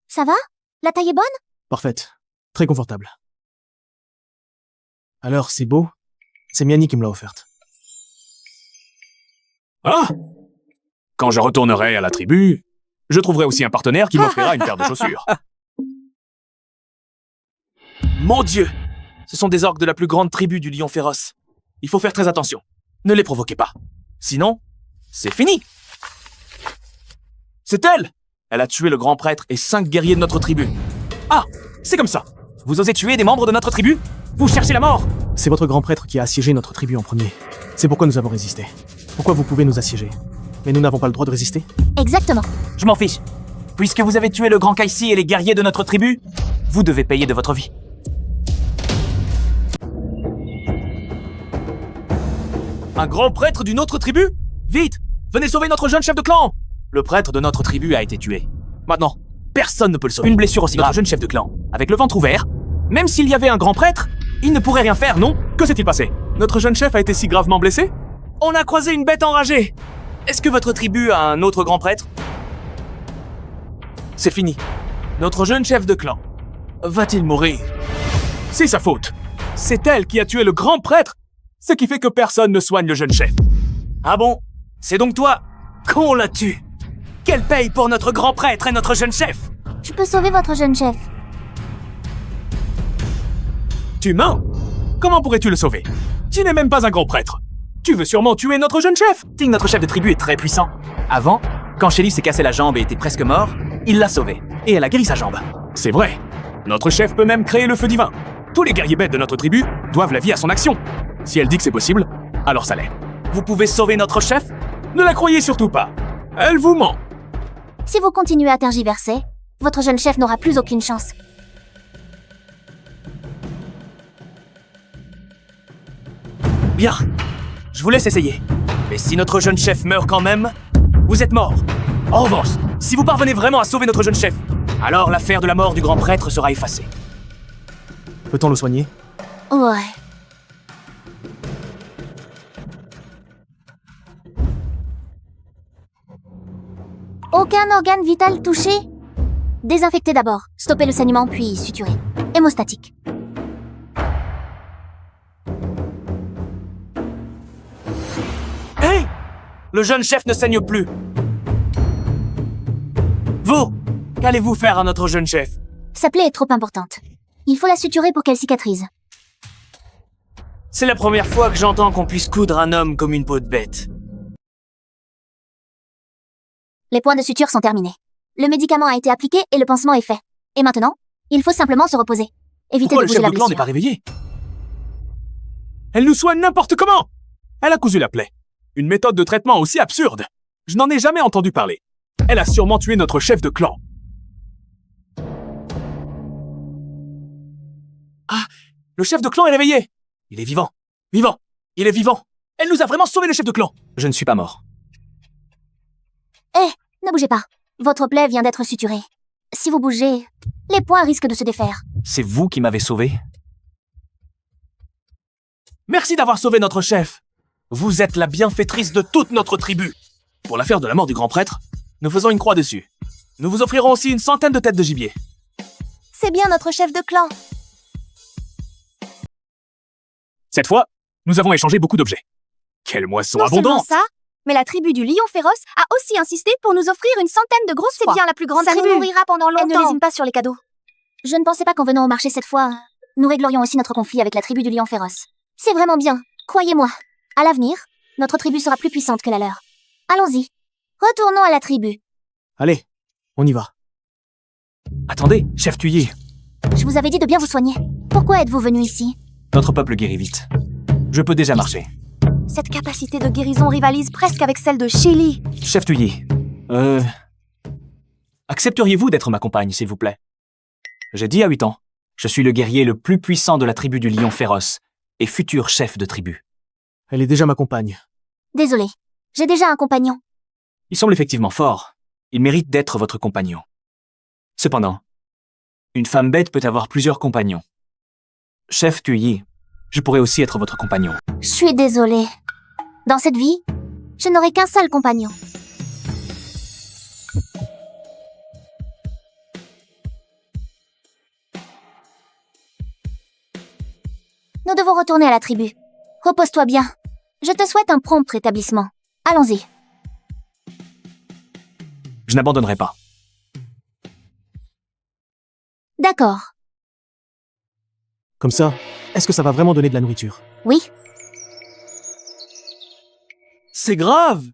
Ça va? La taille est bonne? Parfaite. Très confortable. Alors, c'est beau? C'est Miani qui me l'a offerte. Ah! Quand je retournerai à la tribu, je trouverai aussi un partenaire qui m'offrira une paire de chaussures. Mon Dieu! Ce sont des orques de la plus grande tribu du lion féroce. Il faut faire très attention. Ne les provoquez pas. Sinon, c'est fini! C'est elle! Elle a tué le grand prêtre et 5 guerriers de notre tribu. Ah! C'est comme ça! Vous osez tuer des membres de notre tribu? Vous cherchez la mort! C'est votre grand prêtre qui a assiégé notre tribu en premier. C'est pourquoi nous avons résisté. Pourquoi vous pouvez nous assiéger? Mais nous n'avons pas le droit de résister? Exactement. Je m'en fiche. Puisque vous avez tué le grand Kaisi et les guerriers de notre tribu, vous devez payer de votre vie. Un grand prêtre d'une autre tribu? Vite, venez sauver notre jeune chef de clan! Le prêtre de notre tribu a été tué. Maintenant, personne ne peut le sauver. Une blessure aussi Notre grave. jeune chef de clan. Avec le ventre ouvert, même s'il y avait un grand prêtre, il ne pourrait rien faire, non? Que s'est-il passé? Notre jeune chef a été si gravement blessé? On a croisé une bête enragée. Est-ce que votre tribu a un autre grand prêtre? C'est fini. Notre jeune chef de clan va-t-il mourir? C'est sa faute. C'est elle qui a tué le grand prêtre, ce qui fait que personne ne soigne le jeune chef. Ah bon? C'est donc toi qu'on l'a tué? Quelle paye pour notre grand prêtre et notre jeune chef? Je peux sauver votre jeune chef. Tu mens? Comment pourrais-tu le sauver? Tu n'es même pas un grand prêtre. Tu veux sûrement tuer notre jeune chef. Ting, notre chef de tribu, est très puissant. Avant, quand Shelly s'est cassé la jambe et était presque mort, il l'a sauvée. Et elle a guéri sa jambe. C'est vrai. Notre chef peut même créer le feu divin. Tous les guerriers bêtes de notre tribu doivent la vie à son action. Si elle dit que c'est possible, alors ça l'est. Vous pouvez sauver notre chef? Ne la croyez surtout pas. Elle vous ment. Si vous continuez à tergiverser, votre jeune chef n'aura plus aucune chance. Bien. Je vous laisse essayer. Mais si notre jeune chef meurt quand même, vous êtes mort. En revanche, si vous parvenez vraiment à sauver notre jeune chef, alors l'affaire de la mort du grand prêtre sera effacée. Peut-on le soigner? Ouais. Aucun organe vital touché? Désinfectez d'abord, stoppez le saignement puis suturez. Hémostatique. Hey! Le jeune chef ne saigne plus. Vous, qu'allez-vous faire à notre jeune chef? Sa plaie est trop importante. Il faut la suturer pour qu'elle cicatrise. C'est la première fois que j'entends qu'on puisse coudre un homme comme une peau de bête. Les points de suture sont terminés. Le médicament a été appliqué et le pansement est fait. Et maintenant, il faut simplement se reposer. Évitez Pourquoi de le bouger chef la de clan n'est blessure. pas réveillé? Elle nous soigne n'importe comment. Elle a cousu la plaie. Une méthode de traitement aussi absurde. Je n'en ai jamais entendu parler. Elle a sûrement tué notre chef de clan. Ah, le chef de clan est réveillé. Il est vivant. Vivant. Il est vivant. Elle nous a vraiment sauvé le chef de clan. Je ne suis pas mort. Ne bougez pas. Votre plaie vient d'être suturée. Si vous bougez, les points risquent de se défaire. C'est vous qui m'avez sauvé? Merci d'avoir sauvé notre chef. Vous êtes la bienfaitrice de toute notre tribu. Pour l'affaire de la mort du grand prêtre, nous faisons une croix dessus. Nous vous offrirons aussi une centaine de têtes de gibier. C'est bien notre chef de clan. Cette fois, nous avons échangé beaucoup d'objets. Quelle moisson Non seulement abondante! ça, mais la tribu du lion féroce a aussi insisté pour nous offrir une centaine de grosses soies. C'est bien la plus grande Ça tribu. nous nourrira pendant Elle ne longtemps. lésine pas sur les cadeaux. Je ne pensais pas qu'en venant au marché cette fois, nous réglerions aussi notre conflit avec la tribu du lion féroce. C'est vraiment bien, croyez-moi. À l'avenir, notre tribu sera plus puissante que la leur. Allons-y. Retournons à la tribu. Allez, on y va. Attendez, chef Thuyer. Je vous avais dit de bien vous soigner. Pourquoi êtes-vous venu ici? Notre peuple guérit vite. Je peux déjà marcher. Cette capacité de guérison rivalise presque avec celle de Shelly. Chef Thuyer, accepteriez-vous d'être ma compagne, s'il vous plaît? J'ai dit à 8 ans. Je suis le guerrier le plus puissant de la tribu du lion féroce et futur chef de tribu. Elle est déjà ma compagne. Désolé, j'ai déjà un compagnon. Il semble effectivement fort. Il mérite d'être votre compagnon. Cependant, une femme bête peut avoir plusieurs compagnons. Chef Thuyer, je pourrais aussi être votre compagnon. Je suis désolée. Dans cette vie, je n'aurai qu'un seul compagnon. Nous devons retourner à la tribu. Repose-toi bien. Je te souhaite un prompt rétablissement. Allons-y. Je n'abandonnerai pas. D'accord. Comme ça, est-ce que ça va vraiment donner de la nourriture? Oui. C'est grave!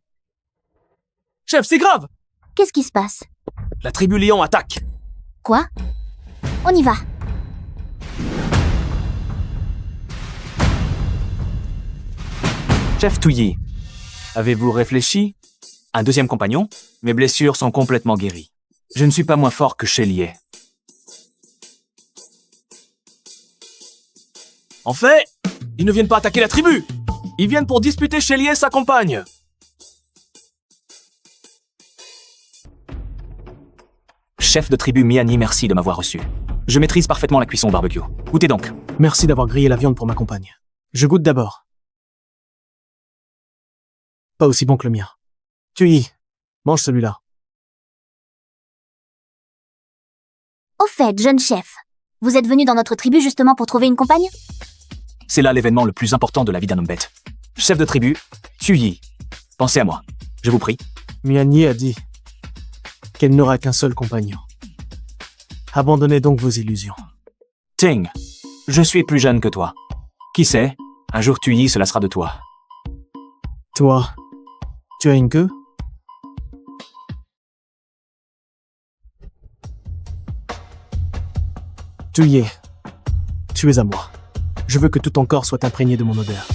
Chef, c'est grave! Qu'est-ce qui se passe? La tribu lion attaque. Quoi? On y va. Chef Thuyer, avez-vous réfléchi? Un deuxième compagnon? Mes blessures sont complètement guéries. Je ne suis pas moins fort que Shelly. En fait, ils ne viennent pas attaquer la tribu. Ils viennent pour disputer Shelly et sa compagne. Chef de tribu Miani, merci de m'avoir reçu. Je maîtrise parfaitement la cuisson au barbecue. Goûtez donc. Merci d'avoir grillé la viande pour ma compagne. Je goûte d'abord. Pas aussi bon que le mien. Tuyi, mange celui-là. Au fait, jeune chef, vous êtes venu dans notre tribu justement pour trouver une compagne? C'est là l'événement le plus important de la vie d'un homme bête. Chef de tribu, Tuyi. Pensez à moi. Je vous prie. Miani a dit qu'elle n'aura qu'un seul compagnon. Abandonnez donc vos illusions. Ting, je suis plus jeune que toi. Qui sait, un jour Tuyi, cela sera de toi. Toi, tu as une queue? Tuyi, tu es à moi. Je veux que tout ton corps soit imprégné de mon odeur.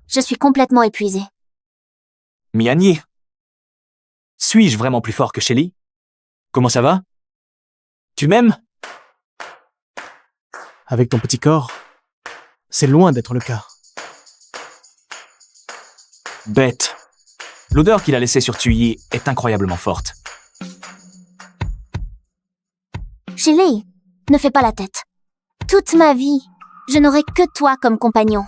Je suis complètement épuisée. Miani. Suis-je vraiment plus fort que Shelly? Comment ça va? Tu m'aimes? Avec ton petit corps, c'est loin d'être le cas. Bête. L'odeur qu'il a laissée sur Tuyi est incroyablement forte. Shelly, ne fais pas la tête. Toute ma vie, je n'aurai que toi comme compagnon.